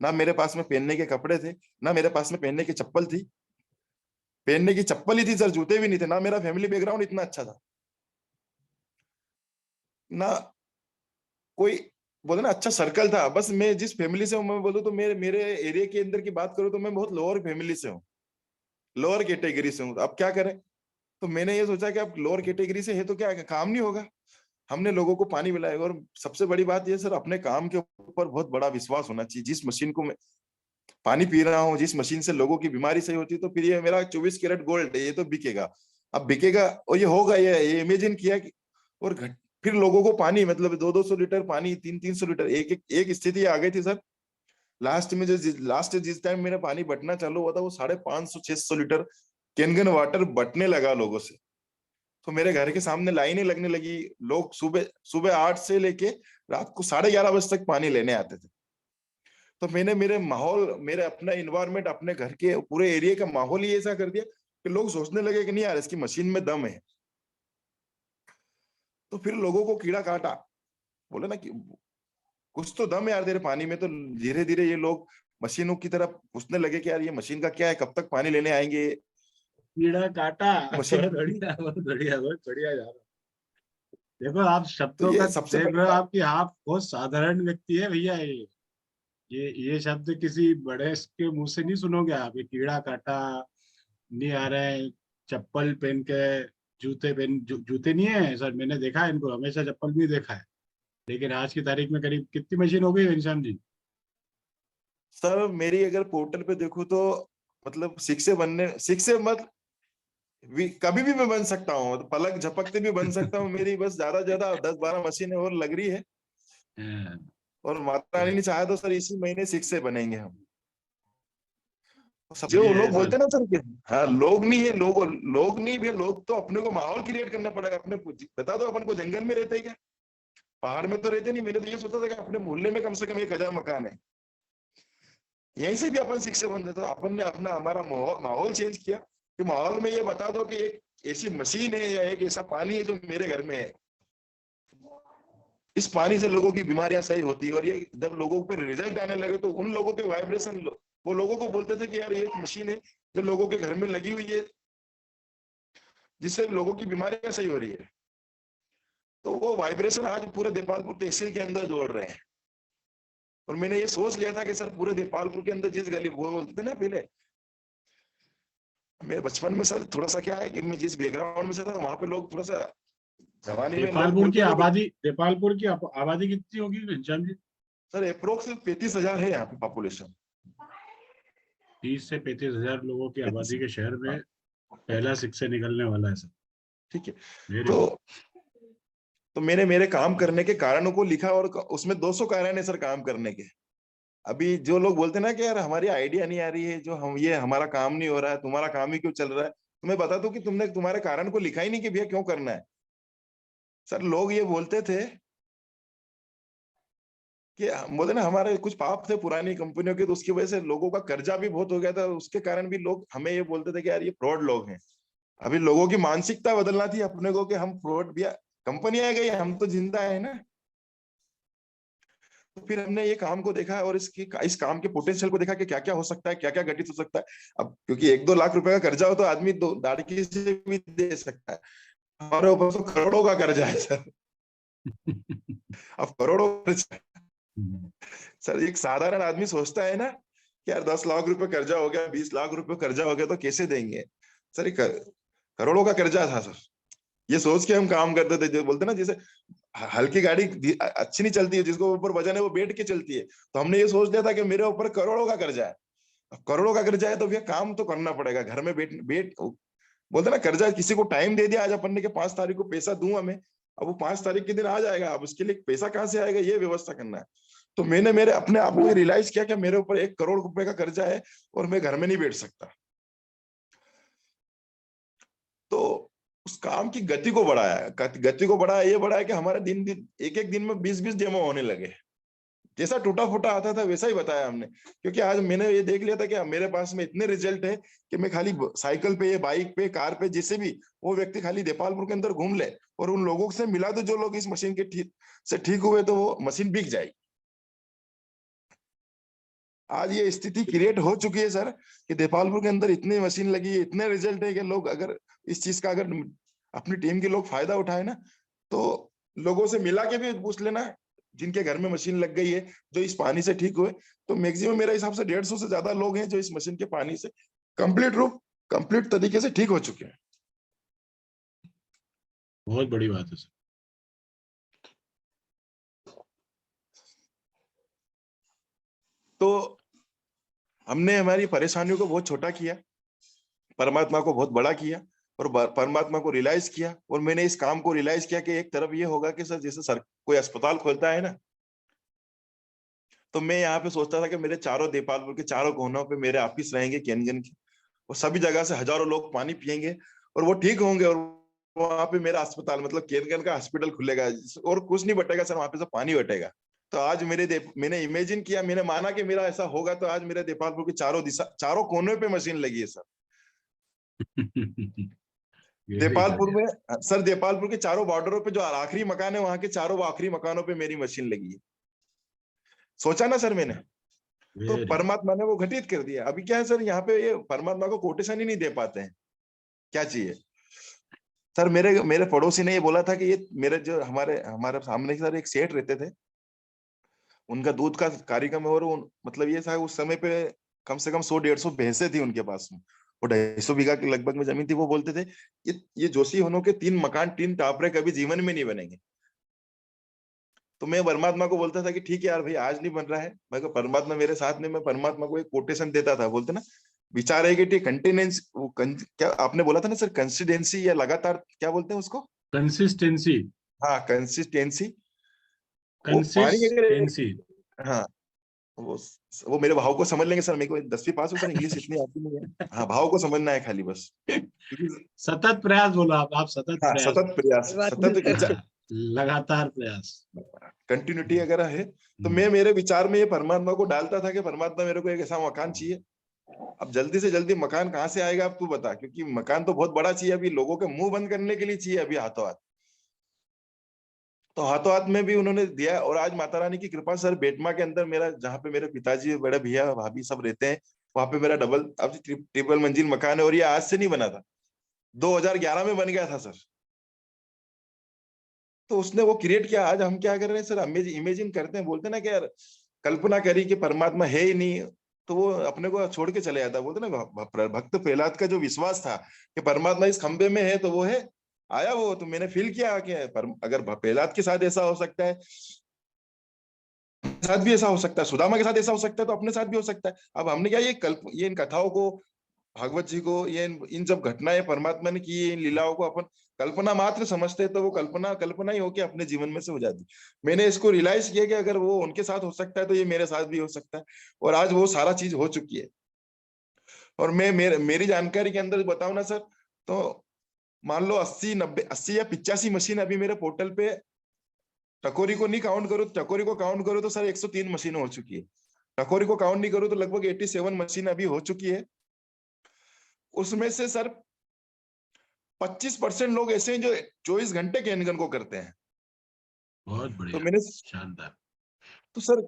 ना मेरे पास में पहनने के कपड़े थे, ना मेरे पास में पहनने की चप्पल थी। पहनने की चप्पल ही थी सर, जूते भी नहीं थे। ना मेरा फैमिली बैकग्राउंड इतना अच्छा था, ना कोई बोले ना अच्छा सर्कल था। बस मैं जिस फैमिली से हूँ, मैं बोलूँ तो मेरे मेरे एरिया के अंदर की बात करूँ तो मैं बहुत लोअर फैमिली से हूँ, लोअर कैटेगरी से हूँ। अब क्या करें। तो मैंने ये सोचा कि अब लोअर कैटेगरी से है तो क्या काम नहीं होगा। हमने लोगों को पानी पिलाया। और सबसे बड़ी बात ये सर, अपने काम के ऊपर बहुत बड़ा विश्वास होना चाहिए। जिस मशीन को मैं पानी पी रहा हूँ, जिस मशीन से लोगों की बीमारी सही होती है, तो फिर ये मेरा 24 कैरेट गोल्ड है, ये तो बिकेगा। अब बिकेगा और ये होगा, ये इमेजिन किया कि और फिर लोगों को पानी मतलब 200-200 लीटर पानी, 300-300 लीटर, एक स्थिति आ गई थी सर। लास्ट जिस टाइम मेरा पानी बटना चालू हुआ था, वो 550-600 लीटर कैन वाटर बटने लगा लोगों से। तो मेरे घर के सामने लाइनें लगने लगी। लोग सुबह सुबह 8 से लेके रात को 11:30 बजे तक पानी लेने आते थे। तो मैंने मेरे अपना इन्वायरमेंट, अपने घर के पूरे एरिया का माहौल ही ऐसा कर दिया कि लोग सोचने लगे कि नहीं यार, इसकी मशीन में दम है। तो फिर लोगों को कीड़ा काटा, बोले ना कि कुछ तो दम है यार तेरे पानी में। तो धीरे धीरे ये लोग मशीनों की तरफ पूछने लगे कि यार ये मशीन का क्या है, कब तक पानी लेने आएंगे। कीड़ा काटा। मशीन बहुत बढ़िया, बहुत बढ़िया, बहुत बढ़िया जा रहा है। देखो आप तो शब्दों का ये सबसे देख बड़ी रहे हो, बात। आपकी आप बहुत साधारण व्यक्ति है भैया। ये शब्द किसी बड़े के मुंह से नहीं सुनोगे आप। ये कीड़ा काटा नहीं आ रहे हैं, चप्पल पहन के, जूते पहन, जूते नहीं है सर, मैंने देखा है इनको, हमेशा चप्पल भी देखा है। लेकिन आज की तारीख में करीब कितनी मशीन हो गई घनश्याम जी? सर मेरी अगर पोर्टल पे देखो तो मतलब सिक्स से मत कभी भी मैं बन सकता हूँ, तो पलक झपकते भी बन सकता हूँ। मेरी बस ज्यादा से ज्यादा 10-12 मशीनें और लग रही है। हाँ, और माता रानी ने चाहा तो सर इसी महीने 6 से बनेंगे हम। जो बढ़िया है लोग सर। बोलते हैं ना सर कि हाँ लोग नहीं है, लोग नहीं भी, लोग तो अपने को माहौल क्रिएट करना पड़ेगा। अपने बता दो अपन को जंगल में रहते हैं क्या, पहाड़ में तो रहते नहीं। मैंने तो ये सोचा था कि अपने मोहल्ले में कम से कम 1,000 मकान है, यहीं से भी अपन 6 से बन तो अपन ने अपना हमारा माहौल चेंज किया कि माहौल में ये बता दो कि एक ऐसी मशीन है या एक ऐसा पानी है जो मेरे घर में है। इस पानी से लोगों की बीमारियां सही होती है। और ये जब लोगों पे रिजल्ट आने लगे तो उन लोगों के वाइब्रेशन, वो लोगों को बोलते थे कि यार ये एक मशीन है जो लोगों के घर में लगी हुई है, जिससे लोगों की बीमारियां सही हो रही है। तो वो वाइब्रेशन आज पूरे देपालपुर तहसील के अंदर जोड़ रहे हैं। और मैंने ये सोच लिया था कि सर पूरे देपालपुर के अंदर जिस गली, वो बोलते थे ना पहले, मेरे बचपन में सर थोड़ा सा क्या है कि मैं जिस बैकग्राउंड में से था वहां पे लोग थोड़ा सा जवानी में लोग बोलते थे नेपालपुर की आबादी कितनी होगी घनश्याम जी? सर अप्रोक्स 35,000 है यहाँ पे पॉपुलेशन। 30 से 35 हजार लोगों की आबादी 35। के शहर में हाँ पहला शिक्षक निकलने वाला है सर। ठीक है। वेरी तो गुड। मैंने मेरे काम करने के कारणों को लिखा और उसमें 200 कारण है सर काम करने के। अभी जो लोग बोलते हैं ना कि यार हमारी आइडिया नहीं आ रही है, जो हम ये हमारा काम नहीं हो रहा है, तुम्हारा काम ही क्यों चल रहा है, तो मैं बता दूं कि तुमने तुम्हारे कारण को लिखा ही नहीं कि भैया क्यों करना है। सर लोग ये बोलते थे कि बोलते ना हमारे कुछ पाप थे पुरानी कंपनियों के, तो उसकी वजह से लोगों का कर्जा भी बहुत हो गया था। उसके कारण भी लोग हमें ये बोलते थे कि यार ये फ्रॉड लोग हैं। अभी लोगों की मानसिकता बदलना थी अपने को कि हम फ्रॉड भी, कंपनी आ गई, हम तो जिंदा है ना। तो फिर हमने ये काम को देखा और इस काम के पोटेंशियल को देखा कि क्या क्या हो सकता है, क्या क्या घटित हो सकता है। अब क्योंकि 1-2 लाख रुपए का कर्जा हो तो आदमी दो दाड़की से भी दे सकता है, हमारे ऊपर तो करोड़ों का कर्जा है सर। अब करोड़ों कर्जा, सर एक साधारण आदमी सोचता है ना कि यार 10 लाख रुपए कर्जा हो गया, 20 लाख रुपए कर्जा हो गया तो कैसे देंगे। सर एक करोड़ों का कर्जा था सर। ये सोच के हम काम करते थे। जो बोलते ना जैसे हल्की गाड़ी अच्छी नहीं चलती है, जिसको ऊपर वजन है वो बैठ के चलती है। तो हमने ये सोच लिया था कि मेरे ऊपर करोड़ों का कर्जा है। अब करोड़ों का कर्जा है तो भैया काम तो करना पड़ेगा। घर में बैठ बैठ बोलते ना कर्जा किसी को टाइम दे दिया आज अपन ने कि 5 तारीख को पैसा दूं हमें, अब वो 5 तारीख के दिन आ जाएगा। अब उसके लिए पैसा कहाँ से आएगा, ये व्यवस्था करना है। तो मैंने मेरे अपने आप को रियलाइज किया कि मेरे ऊपर 1 करोड़ रुपए का कर्जा है और मैं घर में नहीं बैठ सकता। तो उस काम की गति को बढ़ाया, गति को बढ़ाया, ये बढ़ाया कि हमारे दिन दिन एक एक दिन में 20-20 डेमो होने लगे। जैसा टूटा फूटा आता था वैसा ही बताया हमने, क्योंकि आज मैंने ये देख लिया था कि मेरे पास में इतने रिजल्ट है कि मैं खाली साइकिल पे या बाइक पे कार पे जिससे भी वो व्यक्ति खाली देपालपुर के अंदर घूम ले और उन लोगों से मिला दो जो लोग इस मशीन के ठीक हुए, तो वो मशीन बिक जाएगी। आज ये स्थिति क्रिएट हो चुकी है सर कि देपालपुर के अंदर इतनी मशीन लगी है, इतने रिजल्ट है कि लोग अगर इस चीज का अगर अपनी टीम के लोग फायदा उठाए ना, तो लोगों से मिला के भी पूछ लेना जिनके घर में मशीन लग गई है जो इस पानी से ठीक हुए, तो मैक्सिमम मेरे हिसाब से 150 से ज्यादा लोग हैं जो इस मशीन के पानी से कंप्लीट तरीके से ठीक हो चुके हैं। बहुत बड़ी बात है सर। तो हमने हमारी परेशानियों को बहुत छोटा किया, परमात्मा को बहुत बड़ा किया और परमात्मा को रियलाइज किया। और मैंने इस काम को रियलाइज किया कि एक तरफ ये होगा कि सर जैसे सर कोई अस्पताल खोलता है ना, तो मैं यहाँ पे सोचता था कि मेरे चारों देपालपुर के चारों कोनों पे मेरे ऑफिस रहेंगे केनगन के, और सभी जगह से हजारों लोग पानी पियेंगे और वो ठीक होंगे, और वहां पे मेरा अस्पताल मतलब केनगन का हॉस्पिटल खुलेगा और कुछ नहीं बटेगा सर, वहां पे सब पानी बटेगा। तो आज मैंने इमेजिन किया, मैंने माना कि मेरा ऐसा होगा, तो आज मेरे देपालपुर की चारों दिशा, चारों कोनों पे मशीन लगी है सर। Very Depalpur good. में सर, देपालपुर के चारों बॉर्डरों पे जो आखिरी मकान है, वहां के चारों आखिरी मकानों पे मेरी मशीन लगी है। सोचा ना सर मैंने, तो वेरी गुड। परमात्मा ने वो घटित कर दिया। अभी क्या है सर, यहाँ पे ये परमात्मा को कोटेशन ही नहीं दे पाते हैं, क्या चाहिए सर। मेरे मेरे पड़ोसी ने ये बोला था कि ये मेरे जो हमारे हमारे सामने सर एक सेठ रहते थे, उनका दूध का कार्यक्रम है, और मतलब ये था उस समय पे कम से कम 100-150 भैंसे थी उनके पास में, और 250 बीघा के लगभग में जमीन थी। वो बोलते थे ये जोशी होनों के 3 मकान 3 टापरे कभी जीवन में नहीं बनेंगे। तो मैं परमात्मा को बोलता था कि ठीक है यार भाई, आज नहीं बन रहा है, मैं परमात्मा मेरे साथ में, मैं परमात्मा को एक कोटेशन देता था, बोलते ना विचार है कि कंटिनेंस, क्या आपने बोला था ना सर, कंसिस्टेंसी या लगातार, क्या बोलते हैं उसको? कंसिस्टेंसी। हाँ, कंसिस्टेंसी। वो पानी अगर, कंसिस्टेंसी। हाँ, वो वो मेरे भाव को समझ लेंगे सर, मेरे को 10वीं पास हो सर, इंग्लिश इतनी आती नहीं है। हाँ, भाव को समझना है खाली बस, क्योंकि सतत प्रयास बोला आप सतत हाँ, प्रयास। सतत प्रयास, सतत विचार, हाँ, लगातार प्रयास। कंटिन्यूटी अगर है, तो मैं हम्म। मेरे विचार में ये परमात्मा को डालता था कि परमात्मा मेरे को एक ऐसा मकान चाहिए। अब जल्दी से जल्दी मकान कहाँ से आएगा, अब तू बता, क्योंकि मकान तो बहुत बड़ा चाहिए, अभी लोगों के मुंह बंद करने के लिए चाहिए अभी हाथों हाथ। तो हाथों हाथ में भी उन्होंने दिया, और आज माता रानी की कृपा सर, बेटमा के अंदर मेरा, जहाँ पे मेरे पिताजी, बड़े भैया भाभी सब रहते हैं, वहां पे मेरा डबल, अब ट्रिपल मंजिल मकान है, और ये आज से नहीं बना था, 2011 में बन गया था सर। तो उसने वो क्रिएट किया। आज हम क्या कर रहे हैं सर, इमेजिन करते हैं, बोलते हैं ना कि यार कल्पना करी कि परमात्मा है ही नहीं, तो वो अपने को छोड़ के चले जाता। बोलते ना भक्त प्रहलाद का जो विश्वास था कि परमात्मा इस खंबे में है, तो वो है, आया वो। तो मैंने फील किया कि अगर प्रहलाद के साथ ऐसा हो सकता है, साथ भी ऐसा हो सकता है, सुदामा के साथ ऐसा हो सकता है, तो अपने साथ भी हो सकता है। अब हमने क्या ये इन कथाओं को, भागवत जी को, ये इन जब घटनाएं परमात्मा ने की, इन लीलाओं को अपन कल्पना मात्र समझते हैं, तो वो कल्पना कल्पना ही होके अपने जीवन में से हो जाती। मैंने इसको रियलाइज किया कि अगर वो उनके साथ हो सकता है, तो ये मेरे साथ भी हो सकता है, और आज वो सारा चीज हो चुकी है। और मेरी जानकारी के अंदर बताऊं ना सर, तो मान लो 80 या 85 मशीन अभी मेरे पोर्टल पे, टकोरी को नहीं काउंट करो, टकोरी को काउंट करो तो सर 103 मशीन हो चुकी है। टकोरी को काउंट नहीं करो तो लगभग 87 मशीन अभी हो चुकी है। उसमें से सर 25% लोग ऐसे हैं जो 24 घंटे केनगन को करते हैं। बहुत तो बढ़िया। मैंने, शानदार। तो सर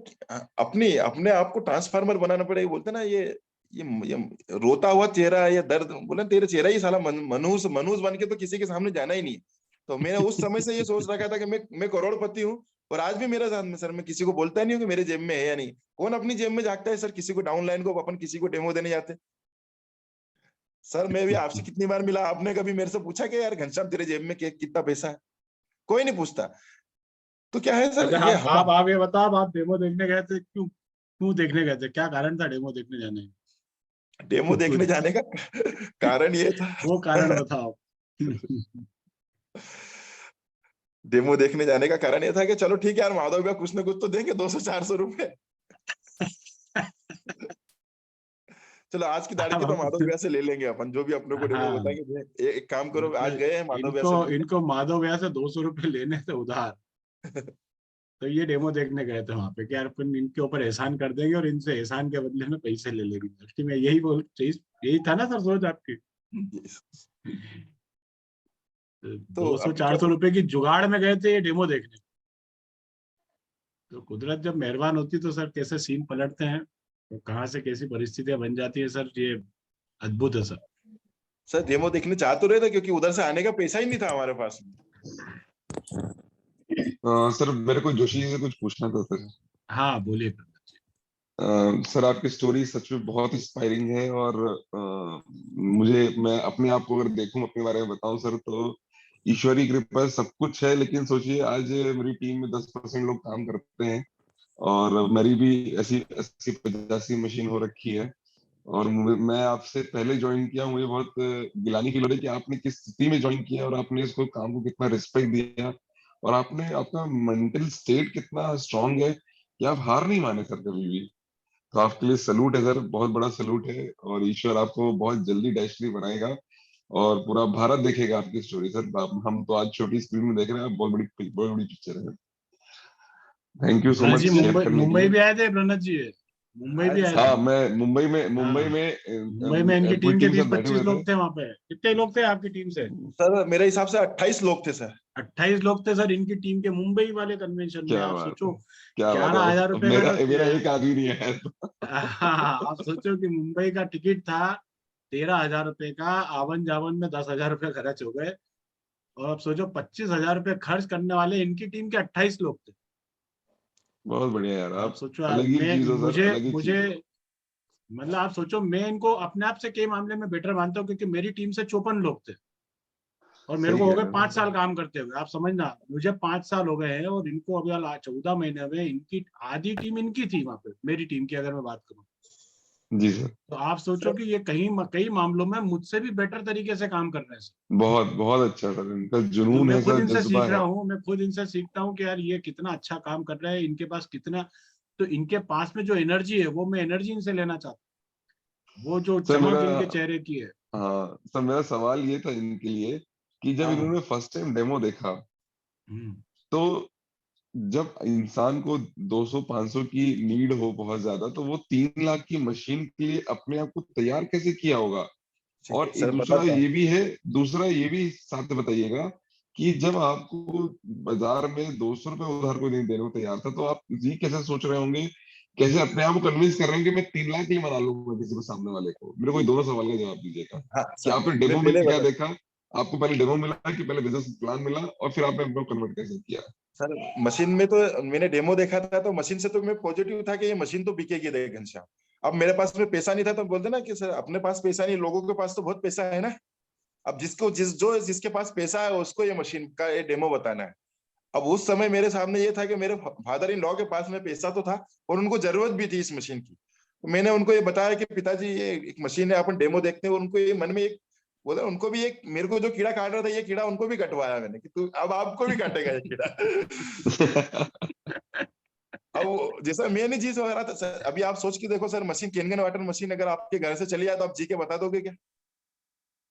अपने अपने आप को ट्रांसफार्मर बनाना पड़ेगा। बोलते ना ये रोता हुआ चेहरा या दर्द, बोले तेरे चेहरा ही साला मनूस मनूस बन के तो किसी के सामने जाना ही नहीं। तो मैंने उस समय से ये सोच रखा था कि मैं करोड़पति हूँ, और आज भी मेरे साथ में सर, मैं किसी को बोलता नहीं हूँ कि मेरे जेब में है या नहीं। कौन अपनी जेब में जागता है सर, किसी को डाउनलाइन को अपन किसी को डेमो देने जाते। सर मैं भी आपसे कितनी बार मिला, आपने कभी मेरे से पूछा कि यार घनश्याम तेरे जेब में कितना पैसा है? कोई नहीं पूछता। तो क्या है सर, अच्छा, ये आप ये बताओ, आप डेमो देखने गए थे, क्यों क्यों देखने गए थे, क्या कारण था डेमो देखने जाने डेमो का? देखने कुछ जाने का कारण ये था। वो कारण बताओ। डेमो देखने जाने का कारण ये था कि चलो ठीक है यार, माधव भैया कुछ ना कुछ तो देंगे, 200-400 रुपए। चलो आज की दाढ़ी की तो माधव भैया से ले लेंगे अपन, जो भी अपने को डेमो हाँ, बताएंगे। एक काम करो, आज मतलब गए हैं माधव भैया इनको से मिलने। इनको माधव भैया से 200 रुपये लेने थे उधार, तो ये डेमो देखने गए थे वहां पे कि यार अपन इनके ऊपर एहसान कर देंगे और इनसे एहसान के बदले में पैसे ले लेंगे। एक्चुअली मैं यही था ना सर, सोच आपकी। तो दो सौ अभी चार क्या, सौ रुपए की जुगाड़ में गए थे ये डेमो देखने। तो कुदरत जब मेहरबान होती तो सर कैसे सीन पलटते हैं, तो कहाँ से कैसी परिस्थितियां बन जाती है सर, ये अद्भुत है सर। सर डेमो देखने चाह तो रहे थे, क्योंकि उधर से आने का पैसा ही नहीं था हमारे पास। सर मेरे को जोशी जी से कुछ पूछना था सर। हाँ बोलिए प्रदीप जी। सर आपकी स्टोरी सच में बहुत इंस्पायरिंग है, और मैं अपने आप को अगर देखूं, अपने बारे में बताऊं सर, तो ईश्वरी कृपा सब कुछ है। लेकिन सोचिए आज मेरी टीम में 10% लोग काम करते हैं, और मेरी भी ऐसी 80-85 मशीन हो रखी है। और मैं आपसे पहले ज्वाइन किया, मुझे बहुत गिलानी फील हो रही है कि आपने किस स्थिति में ज्वाइन किया, और आपने इसको काम को कितना रिस्पेक्ट दिया, और आपने आपका मेंटल स्टेट कितना स्ट्रांग है कि आप हार नहीं माने सर कभी भी। तो आपके लिए सलूट है सर, बहुत बड़ा सलूट है, और ईश्वर आपको बहुत जल्दी डैशली बनाएगा और पूरा भारत देखेगा आपकी स्टोरी सर। हम तो आज छोटी स्क्रीन में देख रहे हैं, बहुत बड़ी पिक्चर है। Thank you so Pranat much ji share Mumbai करने के मुंबई लिए। भी आए थे, प्रणत जी मुंबई भी आए थे। हाँ, मैं मुंबई हाँ, में मुंबई में इनकी पूरी टीम के टीम के साथ बैठे 20-25 हुए थे। लोग थे वहां पे। कितने लोग थे आपकी टीम से? सर मेरे हिसाब से 28 लोग थे सर। 28 लोग थे सर इनकी टीम के, मुंबई वाले कन्वेंशन में। क्या आप बात सोचो है, क्या बात 11,000 है। रुपए का मेरा जो मेरा एक आदमी नहीं है। हाँ, आप सोचो कि मुंबई का टिकट था 13,000 रुपए का, आवन जावन में 10,000 रुपए खर्च हो गए। और आप सोचो 25,000 रुपए खर्च करने वाले इनकी टीम के 28 लोग थे। बहुत बढ़िया यार, आप आप सोचो यार, अलग ही मैं चीज हो सर, मुझे अलग ही मुझे चीज हो। मतलब आप सोचो, मैं इनको अपने आप से कई मामले में बेटर मानता हूँ, क्योंकि मेरी टीम से 54 लोग थे और मेरे सही को हो कह गए रहे 5 हो साल काम करते हुए। आप समझना, मुझे 5 साल हो गए हैं और इनको अभी 14 महीने में इनकी आधी टीम इनकी थी वहां पे, मेरी टीम की अगर मैं बात करूँ। जी सर। तो आप सोचो सर कि ये कई मामलों में मुझसे भी बेटर तरीके से काम कर रहे हैं। बहुत बहुत अच्छा सर, इनका तो जुनून मैं है खुद सर, इनसे जज्बा सीख रहा है। हूँ, मैं खुद इनसे सीखता हूँ कि यार ये कितना अच्छा काम कर रहे हैं, इनके पास कितना। तो इनके पास में जो एनर्जी है वो मैं एनर्जी इनसे लेना चाहता हूँ, वो जो सर मेरा चमक इनके चेहरे की है। हाँ सर, मेरा सवाल ये था इनके लिए कि जब हाँ हाँ इन्होंने फर्स्ट टाइम डेमो देखा, हम्म, तो जब इंसान को 200-500 की नीड हो बहुत ज्यादा, तो वो 3 लाख की मशीन के लिए अपने आप को तैयार कैसे किया होगा? ठीक है और सर दूसरा बताता हूँ। ये भी है, दूसरा ये भी साथ में बताइएगा कि जब आपको बाजार में 200 रुपए उधार कोई नहीं देने को तैयार था, तो आप ये कैसे सोच रहे होंगे, कैसे अपने आप को कन्विंस कर रहे हैं कि मैं 3 लाख के लिए मना लूंगा किसी को, सामने वाले को? मेरे को ये दोनों सवाल का जवाब दीजिएगा हाँ कि सर आपने मैं डेमो में पहले क्या बता। देखा, आपको पहले डेमो मिला कि पहले बिजनेस प्लान मिला, और फिर आपने उनको कन्वर्ट कैसे किया? सर मशीन में तो मैंने डेमो देखा था, तो मशीन से तो मैं पॉजिटिव था कि ये मशीन तो बिकेगी देख घनश्याम। अब मेरे पास में पैसा नहीं था, तो बोलते ना कि सर अपने पास पैसा नहीं, लोगों के पास तो बहुत पैसा है ना। अब जिसके पास पैसा है उसको ये मशीन का ये डेमो बताना है। अब उस समय मेरे सामने ये था कि मेरे फादर इन लॉ के पास में पैसा तो था और उनको जरूरत भी थी इस मशीन की। तो मैंने उनको ये बताया कि पिताजी ये एक मशीन है, अपन डेमो देखते हैं। और उनको ये मन में एक बोला, उनको भी एक, मेरे को जो कीड़ा काट रहा था ये कीड़ा उनको भी कटवाया मैंने कि तू अब आपको भी काटेगा ये कीड़ा। अब जैसा मैं नहीं जी रहा था सर, अभी आप सोच के देखो सर, मशीन केनगन वाटर मशीन अगर आपके घर से चली जाए तो आप जी के बता दोगे क्या?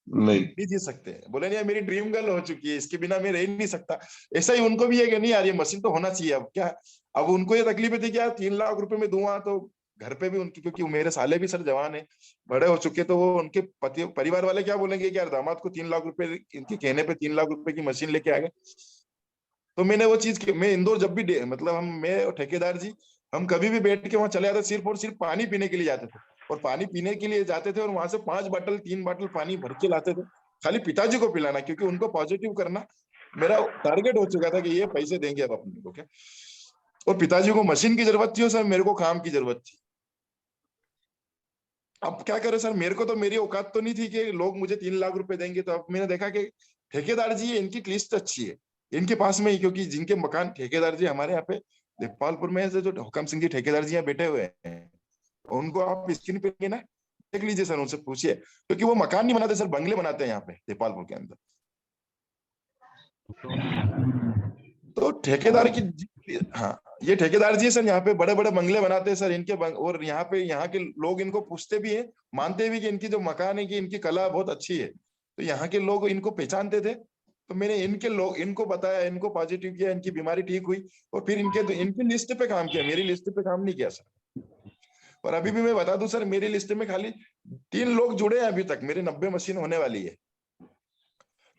नहीं। नहीं जी सकते। बोले नहीं यार मेरी ड्रीम गर्ल हो चुकी है, इसके बिना मैं रह ही नहीं सकता। ऐसा ही उनको भी है कि नहीं यार ये मशीन तो होना चाहिए। अब क्या, अब उनको ये तकलीफ थी कि यार 3 लाख रुपए में दूंगा तो घर पे भी उनकी, क्योंकि मेरे साले भी सर जवान है, बड़े हो चुके, तो वो उनके पति परिवार वाले क्या बोलेंगे कि यार दामाद को 3 लाख रुपए, इनके कहने पे 3 लाख रुपए की मशीन लेके आ गए। तो मैंने वो चीज मैं इंदौर जब भी मतलब हम, मैं और ठेकेदार जी, हम कभी भी बैठ के वहां चले जाते सिर्फ और सिर्फ पानी पीने के लिए जाते थे। और पानी पीने के लिए जाते थे और वहां से 5 बॉटल 3 बॉटल पानी भर के लाते थे, खाली पिताजी को पिलाना, क्योंकि उनको पॉजिटिव करना मेरा टारगेट हो चुका था कि ये पैसे देंगे अब अपने को क्या। और पिताजी को मशीन की जरूरत थी और सर मेरे को काम की जरूरत थी। अब क्या करे सर, मेरे को तो मेरी औकात तो नहीं थी कि लोग मुझे 3 लाख रुपए देंगे। तो अब मैंने देखा कि ठेकेदार जी इनकी लिस्ट अच्छी है, इनके पास में ही, क्योंकि जिनके मकान ठेकेदार जी हमारे यहाँ पे देपालपुर में से जो हुकम सिंह जी ठेकेदार जी यहाँ बैठे हुए हैं, उनको आप स्क्रीन पे ना देख लीजिए सर, उनसे पूछिए, क्योंकि वो मकान नहीं बनाते सर, बंगले बनाते हैं यहाँ पे देपालपुर के अंदर। तो ठेकेदार की, हाँ ये ठेकेदार जी सर यहाँ पे बड़े बड़े बंगले बनाते हैं सर इनके और यहाँ पे यहाँ के लोग इनको पूछते भी हैं, मानते भी कि इनकी जो मकान है कि इनकी कला बहुत अच्छी है। तो यहाँ के लोग इनको पहचानते थे। तो मैंने इनको बताया, इनको पॉजिटिव किया, इनकी बीमारी ठीक हुई। और फिर इनकी लिस्ट पे काम किया, मेरी लिस्ट पे काम नहीं किया सर। और अभी भी मैं बता दूं सर, मेरी लिस्ट में खाली 3 लोग जुड़े हैं अभी तक, मेरी 90 मशीन होने वाली है।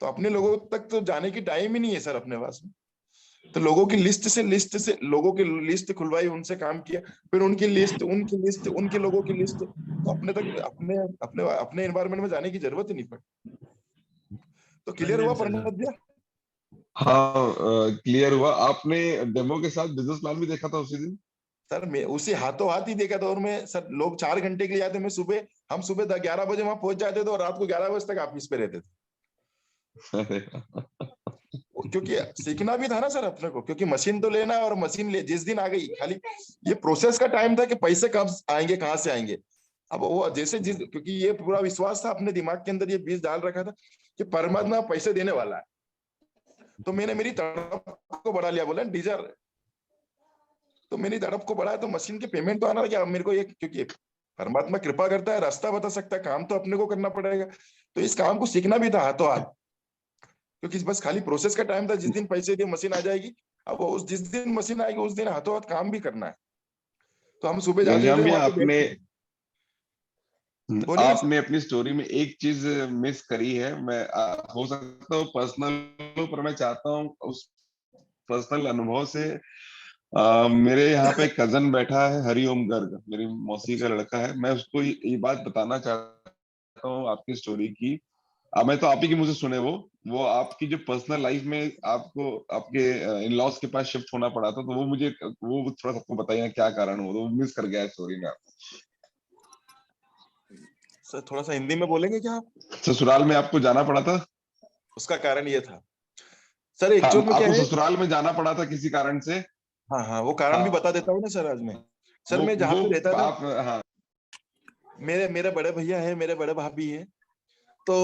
तो अपने लोगों तक तो जाने की टाइम ही नहीं है सर अपने पास में। तो लोगों की लिस्ट से लोगों की लिस्ट खुलवाई, उनसे काम किया, फिर उनके लोगों की लिस्ट, तो अपने तक अपने अपने अपने एनवायरमेंट में जाने की जरूरत ही नहीं पड़ी। तो क्लियर हुआ Brilliant, sir. प्रणब भैया? हाँ, क्लियर हुआ। आपने डेमो के साथ बिजनेस प्लान भी देखा था उसी दिन? सर मैं उसी हाथों हाथ ही देखा था। और मैं सर, लोग 4 घंटे के लिए आते, हम सुबह 11 बजे वहां पहुंच जाते थे और रात को 11 बजे तक ऑफिस पे रहते थे। अरे क्योंकि सीखना भी था ना सर अपने को, क्योंकि मशीन तो लेना है, और मशीन ले जिस दिन आ गई, खाली ये प्रोसेस का टाइम था कि पैसे कब आएंगे, कहाँ से आएंगे। अब वो जैसे क्योंकि ये पूरा विश्वास था अपने दिमाग के अंदर, ये बीज डाल रखा था कि परमात्मा पैसे देने वाला है। तो मैंने मेरी तड़प को बढ़ा लिया, बोला डिजर। तो मैंने धड़प को बढ़ाया तो मशीन के पेमेंट तो आना लगा। अब मेरे को ये, क्योंकि परमात्मा कृपा करता है, रास्ता बता सकता है, काम तो अपने को करना पड़ेगा। तो इस काम को सीखना भी था हाथों हाथ, क्योंकि बस खाली प्रोसेस का टाइम था। जिस दिन पैसे दिए मशीन आ जाएगी। अब उस जिस दिन मशीन आएगी उस दिन हाथों हाथ काम भी करना है। तो हम सुबह जाते घनश्याम थे जी, वहां पे आपने बैठते थे। बोलिए। आपने अपनी स्टोरी में एक चीज मिस करी है। मैं हो सकता हूँ पर्सनल, पर मैं चाहता हूँ उस पर्सनल अनुभव से मेरे यहाँ पे कजन बैठा है, हरिओम गर्ग, मेरी मौसी का लड़का है। मैं उसको ये बात बताना चाहता हूँ आपकी स्टोरी की। मैं तो आप ही के मुंह से सुने वो आपकी जो पर्सनल लाइफ में आपको आपके इन लॉज के पास शिफ्ट होना पड़ा था, तो वो मुझे वो थोड़ा सबको बताइए क्या कारण हो, तो वो मिस कर गया स्टोरी में। सर थोड़ा सा हिंदी में बोलेंगे क्या आप? ससुराल में आपको जाना पड़ा था? उसका कारण ये था सर, हाँ, एक्चुअल में क्या आपको है। ससुराल में जाना पड़ा था किसी कारण से? हाँ हाँ, वो कारण भी बता हाँ, देता हूँ ना सर आज मैं। सर वो मैं जहाँ वो पे रहता था, आप, हाँ। मेरे मेरे बड़े भैया हैं, मेरे बड़े भाभी हैं। तो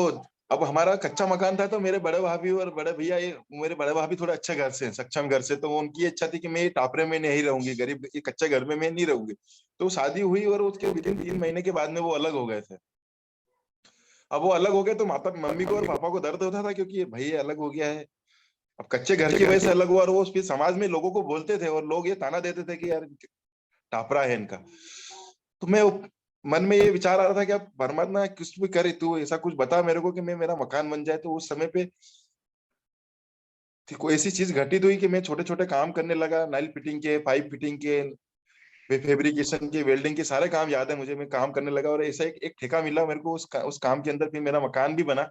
अब हमारा कच्चा मकान था, तो मेरे बड़े भाभी और बड़े भैया, ये मेरे बड़े भाभी थोड़े अच्छे घर से हैं, सक्षम घर से। तो वो उनकी इच्छा थी कि मैं ये टापरे में नहीं रहूंगी, गरीब ये कच्चे घर में मैं नहीं रहूंगी। तो शादी हुई और उसके विद इन 3 महीने के बाद में वो अलग हो गए थे। अब वो अलग हो गए तो माता मम्मी को और पापा को दर्द होता था, क्योंकि ये भैया अलग हो गया है। अब कच्चे घर की वजह से अलग हुआ, और वो फिर समाज में लोगों को बोलते थे और लोग ये ताना देते थे कि यार टापरा है इनका। तो मैं मन में ये विचार आ रहा था कि अब परमात्मा कुछ भी करे, तू ऐसा कुछ बता मेरे को कि मैं मेरा मकान बन जाए। तो उस समय पे कोई ऐसी चीज घटित हुई कि मैं छोटे छोटे काम करने लगा, नाइल फिटिंग के, पाइप फिटिंग के, फैब्रिकेशन के, वेल्डिंग के सारे काम याद है मुझे। मैं काम करने लगा और ऐसा एक ठेका मिला मेरे को उस काम के अंदर। फिर मेरा मकान भी बना।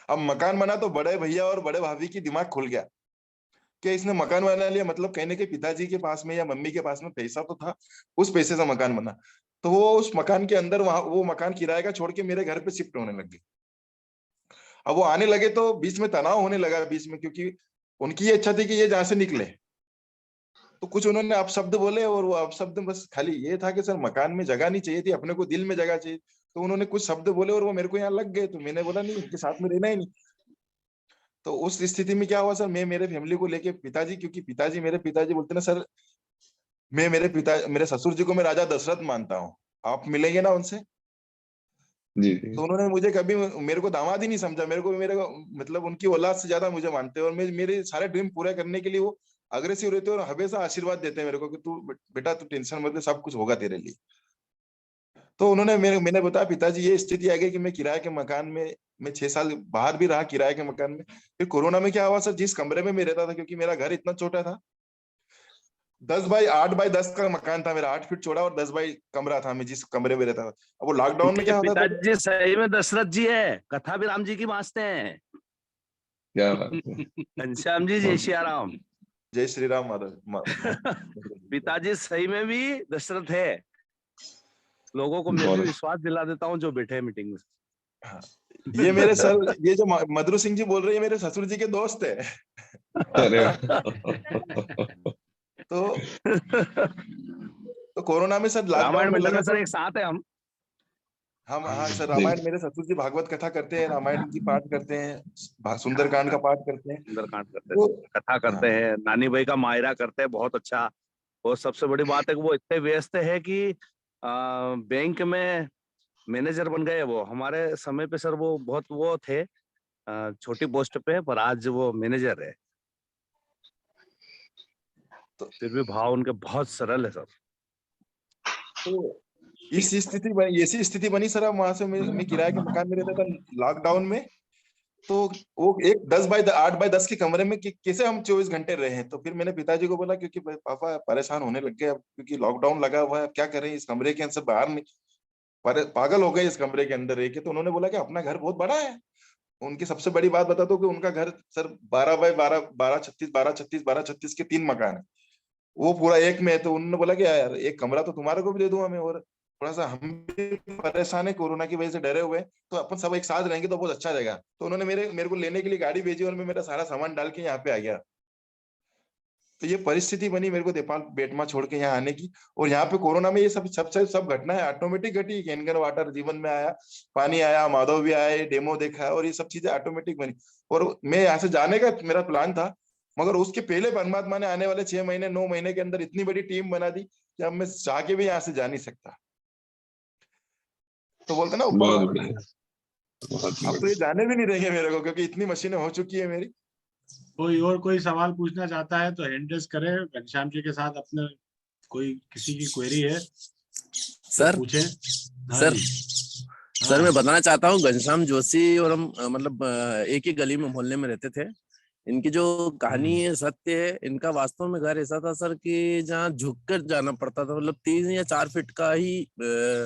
अब मकान बना तो बड़े भैया और बड़े भाभी की दिमाग खुल गया कि इसने मकान बना लिया, मतलब कहने के पिताजी के पास में या मम्मी के पास में पैसा तो था, उस पैसे से मकान बना। तो वो उस मकान के अंदर, वहां वो मकान किराए का छोड़ के मेरे घर पे शिफ्ट होने लग गए। अब वो आने लगे तो बीच में तनाव होने लगा बीच में, क्योंकि उनकी ये इच्छा थी कि ये जहां से निकले। तो कुछ उन्होंने अपशब्द बोले, और वो अपशब्द बस खाली ये था कि सर मकान में जगह नहीं चाहिए थी, अपने को दिल में जगह चाहिए। तो उन्होंने कुछ शब्द बोले और वो मेरे को यहाँ लग गए। तो मैंने बोला नहीं, इनके साथ में रहना ही नहीं। तो उस स्थिति में क्या हुआ सर, मैं मेरे फैमिली को लेके, पिताजी, क्योंकि पिताजी, मेरे पिताजी बोलते ना सर, मैं मेरे ससुर जी को मैं राजा दशरथ मानता हूँ। आप मिलेंगे ना उनसे। जी जी। तो उन्होंने मुझे कभी, मेरे को दामाद ही नहीं समझा। मेरे को मतलब उनकी औलाद से ज्यादा मुझे मानते हैं, और मेरे सारे ड्रीम पूरे करने के लिए वो अग्रेसिव रहते हैं और हमेशा आशीर्वाद देते हैं मेरे को कि तू बेटा, तू टेंशन मत ले, सब कुछ होगा तेरे लिए। तो मैंने बताया पिताजी ये स्थिति आ गई कि मैं किराए के मकान में, मैं 6 साल बाहर भी रहा किराए के मकान में। फिर कोरोना में क्या हुआ सर, जिस कमरे में मैं रहता था, क्योंकि मेरा घर इतना छोटा था, 10 बाई 8 बाई 10 का मकान था मेरा, 8 फीट चौड़ा और 10 बाई कमरा था, मैं जिस कमरे में रहता था। अब वो लॉकडाउन में इनके क्या होता था। पिताजी सही में दशरथ जी है, कथा भी राम जी की वास्ते हैं। क्या बात है। घनश्याम जी, जय सिया राम। जय श्री राम पिताजी सही में भी दशरथ है। लोगों को मैं भी बहुत विश्वास दिला देता हूँ जो बैठे हैं मीटिंग में। हाँ। ये मेरे सर, ये जो मधुर सिंह जी बोल रहे हैं, मेरे ससुर जी के दोस्त है। अरे तो कोरोना में सर, रामायण लॉकडाउन में मंडल लगा में सर सर। एक साथ है हम। हम, हाँ सर, जी रामायण, मेरे ससुर जी भागवत कथा करते हैं, रामायण की पाठ करते हैं, सुंदरकांड का पाठ करते हैं। सुंदरकांड करते तो हैं, कथा हाँ, करते हैं, नानी भाई का मायरा करते हैं, बहुत अच्छा। और सबसे बड़ी बात है कि वो इतने व्यस्त है कि बैंक में मैनेजर बन गए। वो हमारे समय पे सर वो बहुत वो थे, छोटी पोस्ट पे, पर आज वो मैनेजर है। तो फिर भी भाव उनके बहुत सरल है सर। तो इस स्थिति बनी, ऐसी स्थिति बनी सर। अब वहां से मैं किराए के मकान में रहता था लॉकडाउन में। तो वो एक 10 बाई 8 बाई 10 के कमरे में कैसे हम 24 घंटे रहे हैं। तो फिर मैंने पिताजी को बोला, क्योंकि पापा परेशान होने लग गए अब, क्योंकि लॉकडाउन लगा हुआ है, अब क्या करें इस कमरे के अंदर, बाहर नहीं, पागल हो गए इस कमरे के अंदर रह के। तो उन्होंने बोला कि अपना घर बहुत बड़ा है। उनकी सबसे बड़ी बात बता दो कि उनका घर सर 12 बाई 12, 12 36, 12 36, 12 36 के 3 मकान है। वो पूरा एक में है। तो उन्होंने बोला कि यार एक कमरा तो तुम्हारे को भी दे दूंगा मैं, और थोड़ा सा हम भी परेशान है, कोरोना की वजह से डरे हुए हैं, तो अपन सब एक साथ रहेंगे तो बहुत अच्छा रहेगा। तो उन्होंने मेरे को लेने के लिए गाड़ी भेजी, और मैं मेरा सारा सामान डाल के यहाँ पे आ गया। तो ये परिस्थिति बनी मेरे को नेपाल बेटमा छोड़ के यहाँ आने की। और यहाँ पे कोरोना में ये सब घटनाएं ऑटोमेटिक घटी। कैनगन वाटर जीवन में आया, पानी आया, माधव भी आया, डेमो देखा, और ये सब चीजें ऑटोमेटिक बनी। और मैं यहाँ से जाने का मेरा प्लान था, मगर उसके पहले परमात्मा ने आने वाले 6 महीने 9 महीने के अंदर इतनी बड़ी टीम बना दी कि अब मैं जाके भी यहाँ से जा नहीं सकता। तो बोलते ना ऊपर बहुत वाला, बढ़िया, बहुत अब तो ये जाने भी नहीं देंगे मेरे को, क्योंकि इतनी मशीनें हो चुकी है मेरी। कोई सवाल पूछना चाहता है तो हैंड रेज करे घनश्याम जी के साथ, अपने कोई किसी की क्वेरी है तो सर पूछें। हाँ सर जी, सर हाँ मैं बताना चाहता हूँ, घनश्याम जोशी और हम मतलब एक ही गली में मोहल्ले में रहते थे। इनकी जो कहानी है सत्य है। इनका वास्तव में घर ऐसा था सर कि जहाँ झुक कर जाना पड़ता था, मतलब 3 या 4 फीट का ही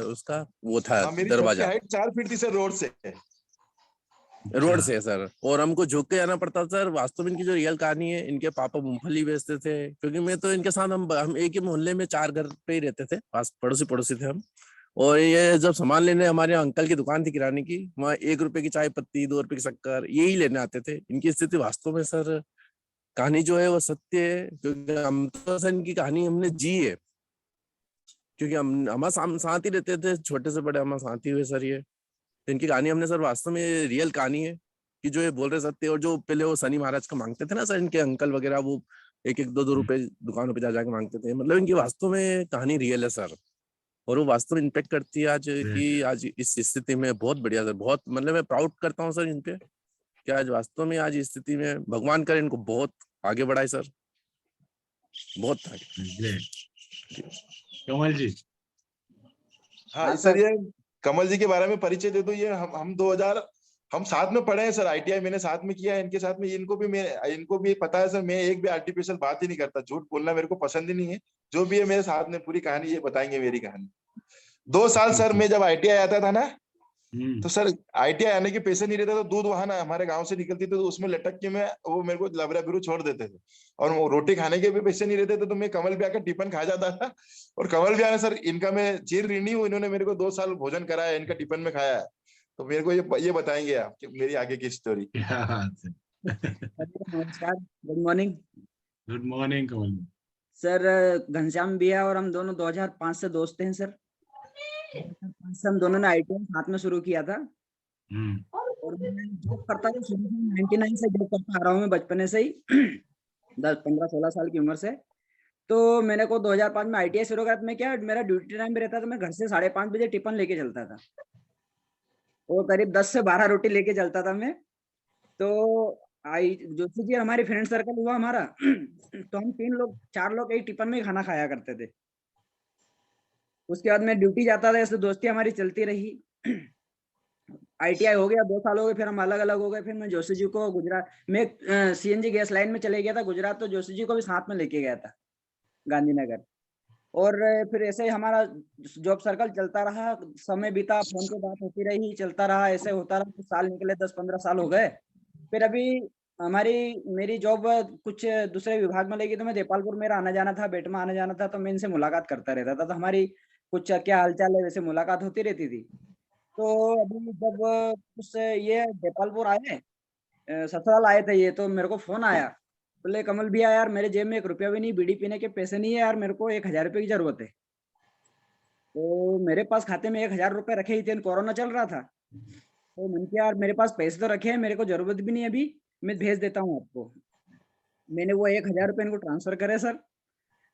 उसका वो था हाँ, मेरी छत की दरवाजा, हाइट 4 फीट थी सर, रोड से। रोड अच्छा, से सर। और हमको झुक के जाना पड़ता सर। वास्तव में इनकी जो रियल कहानी है, इनके पापा मूंगफली बेचते थे। क्योंकि मैं तो इनके साथ हम एक ही मोहल्ले में 4 घर पे ही रहते थे, पास पड़ोसी पड़ोसी थे हम। और ये जब सामान लेने हमारे अंकल की दुकान थी किराने की, वहाँ 1 रुपए की चाय पत्ती, 2 रुपए की शक्कर यही लेने आते थे। इनकी स्थिति वास्तव में सर, कहानी जो है वो सत्य है। क्योंकि हम तो सर इनकी कहानी हमने जी है। क्योंकि हम हमारे साथ ही रहते थे, छोटे से बड़े हमारे साथ ही हुए सर ये। तो इनकी कहानी हमने सर, वास्तव में रियल कहानी है कि जो ये बोल रहे सत्य। और जो पहले वो शनि महाराज का मांगते थे ना सर, इनके अंकल वगैरह, वो 1-1 2-2 रुपए दुकानों पे जा जाके मांगते थे। मतलब इनकी वास्तव में कहानी रियल है सर। और वो वास्तव में इम्पेक्ट करती है आज कि आज इस स्थिति में बहुत बढ़िया सर। बहुत मतलब मैं प्राउड करता हूँ सर इन पे कि आज वास्तव में आज इस स्थिति में भगवान करे इनको बहुत आगे बढ़ाए सर, बहुत आगे। ग्रेट। कमल जी, हाँ सर, ये कमल जी के बारे में परिचय दे दो। ये हम 2000 हम साथ में पढ़े हैं सर, आईटीआई मैंने साथ में किया है इनके साथ में। इनको भी पता है सर, मैं एक भी आर्टिफिशियल बात ही नहीं करता, झूठ बोलना मेरे को पसंद ही नहीं है। जो भी है मेरे साथ में पूरी कहानी ये बताएंगे, मेरी कहानी। 2 साल सर मैं जब आईटीआई आता था ना, तो सर आईटीआई आने के पैसे नहीं रहते, तो दूध वाहन हमारे गांव से निकलती थी, तो उसमें लटक के मैं वो मेरे को लबरा बिरू छोड़ देते थे। और वो रोटी खाने के भी पैसे नहीं रहते थे, तो मैं कमल ब्याह का टिफिन खा जाता था। और कमल ब्याह सर, इनका मैं चिर ऋणी हूँ, इन्होंने मेरे को 2 साल भोजन कराया, इनका टिफिन में खाया है। तो मेरे को ये बताएंगे आप कि मेरी आगे की स्टोरी। क्या बात है। नमस्कार, गुड मॉर्निंग गुड मॉर्निंग कमल जी। सर। घनश्याम भैया और हम दोनों 2005 से दोस्त हैं सर। 2005 से हम दोनों ने आईटीआई साथ में शुरू किया था। और मैं जॉब करता था शुरू से, 99 से जॉब करता आ रहा हूँ मैं, बचपने से ही 10-15-16 साल की उम्र से। तो मैंने को 2005 में आईटीआई शुरू करा। मैं क्या, मेरा ड्यूटी टाइम में रहता था, मैं घर से 5:30 बजे टिफिन लेके चलता था, और करीब 10 से 12 रोटी लेके चलता था मैं। तो जोशी जी हमारी फ्रेंड सर्कल हुआ हमारा तो हम 4 लोग एक टिफिन में ही खाना खाया करते थे। उसके बाद मैं ड्यूटी जाता था, ऐसे दोस्ती हमारी चलती रही। आईटीआई हो गया, 2 साल हो गए, फिर हम अलग अलग हो गए। फिर मैं जोशी जी को गुजरात में सीएनजी गैस लाइन में चले गया था गुजरात, तो जोशी जी को भी साथ में लेके गया था गांधीनगर। और फिर ऐसे ही हमारा जॉब सर्कल चलता रहा, समय बीता, फोन पे बात होती रही, चलता रहा, ऐसे होता रहा। कुछ साल निकले, 10-15 साल हो गए। फिर अभी मेरी जॉब कुछ दूसरे विभाग में लगी, तो मैं देपालपुर, मेरा आना जाना था, बेट में आना जाना था, तो मैं इनसे मुलाकात करता रहता था। तो हमारी कुछ क्या हालचाल है वैसे मुलाकात होती रहती थी। तो अभी जब कुछ ये देपालपुर आए, ससुराल आए थे ये, तो मेरे को फोन आया, बोले कमल भैया यार, मेरे जेब में 1 रुपया भी नहीं, बीड़ी पीने के पैसे नहीं है यार, मेरे को 1000 रुपये की जरूरत है। तो मेरे पास खाते में 1000 रुपये रखे ही थे, कोरोना चल रहा था। तो मैंने कहा यार मेरे पास पैसे तो रखे हैं, मेरे को जरूरत भी नहीं है अभी, मैं भेज देता हूँ आपको। मैंने वो 1000 रुपये इनको ट्रांसफर करे सर।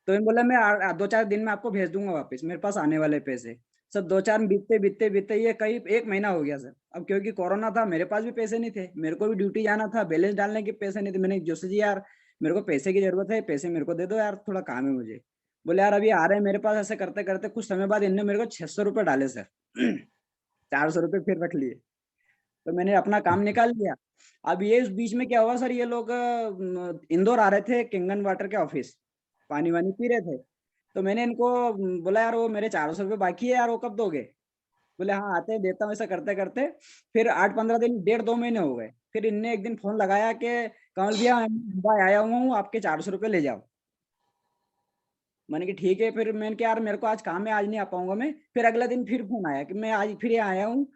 तो मैं बोला मैं 2-4 दिन में आपको भेज दूंगा वापस, मेरे पास आने वाले पैसे। सर 2-4 बीतते बीतते बीतते ये करीब 1 महीना हो गया सर। अब क्योंकि कोरोना था, मेरे पास भी पैसे नहीं थे, मेरे को भी ड्यूटी जाना था, बैलेंस डालने के पैसे नहीं थे। मैंने जोशी जी यार मेरे को पैसे की जरूरत है, पैसे मेरे को दे दो यार, थोड़ा काम है मुझे। बोले यार अभी आ रहे हैं मेरे पास। ऐसे करते करते कुछ समय बाद इनने मेरे को 600 रुपये डाले सर 400 रुपये फिर रख लिए। तो मैंने अपना काम निकाल लिया। अब ये इस बीच में क्या हुआ सर, ये लोग इंदौर आ रहे थे, किंगन वाटर के ऑफिस, पानी वानी पी रहे थे। तो मैंने इनको बोला यार वो मेरे 400 रुपये बाकी है यार, वो कब दोगे? बोले हाँ आते हैं देता हूँ। ऐसा करते करते फिर 8-15 दिन, 1.5-2 महीने हो गए। फिर इनने एक दिन फोन लगाया कि कमल भैया मैं आया हुआ हूँ, आपके 400 रुपये ले जाओ। मैंने कि ठीक है। फिर मैंने कहा यार मेरे को आज काम है, आज नहीं आ पाऊंगा मैं। फिर अगला दिन फिर फोन आया कि मैं आज फिर यहाँ आया हूँ,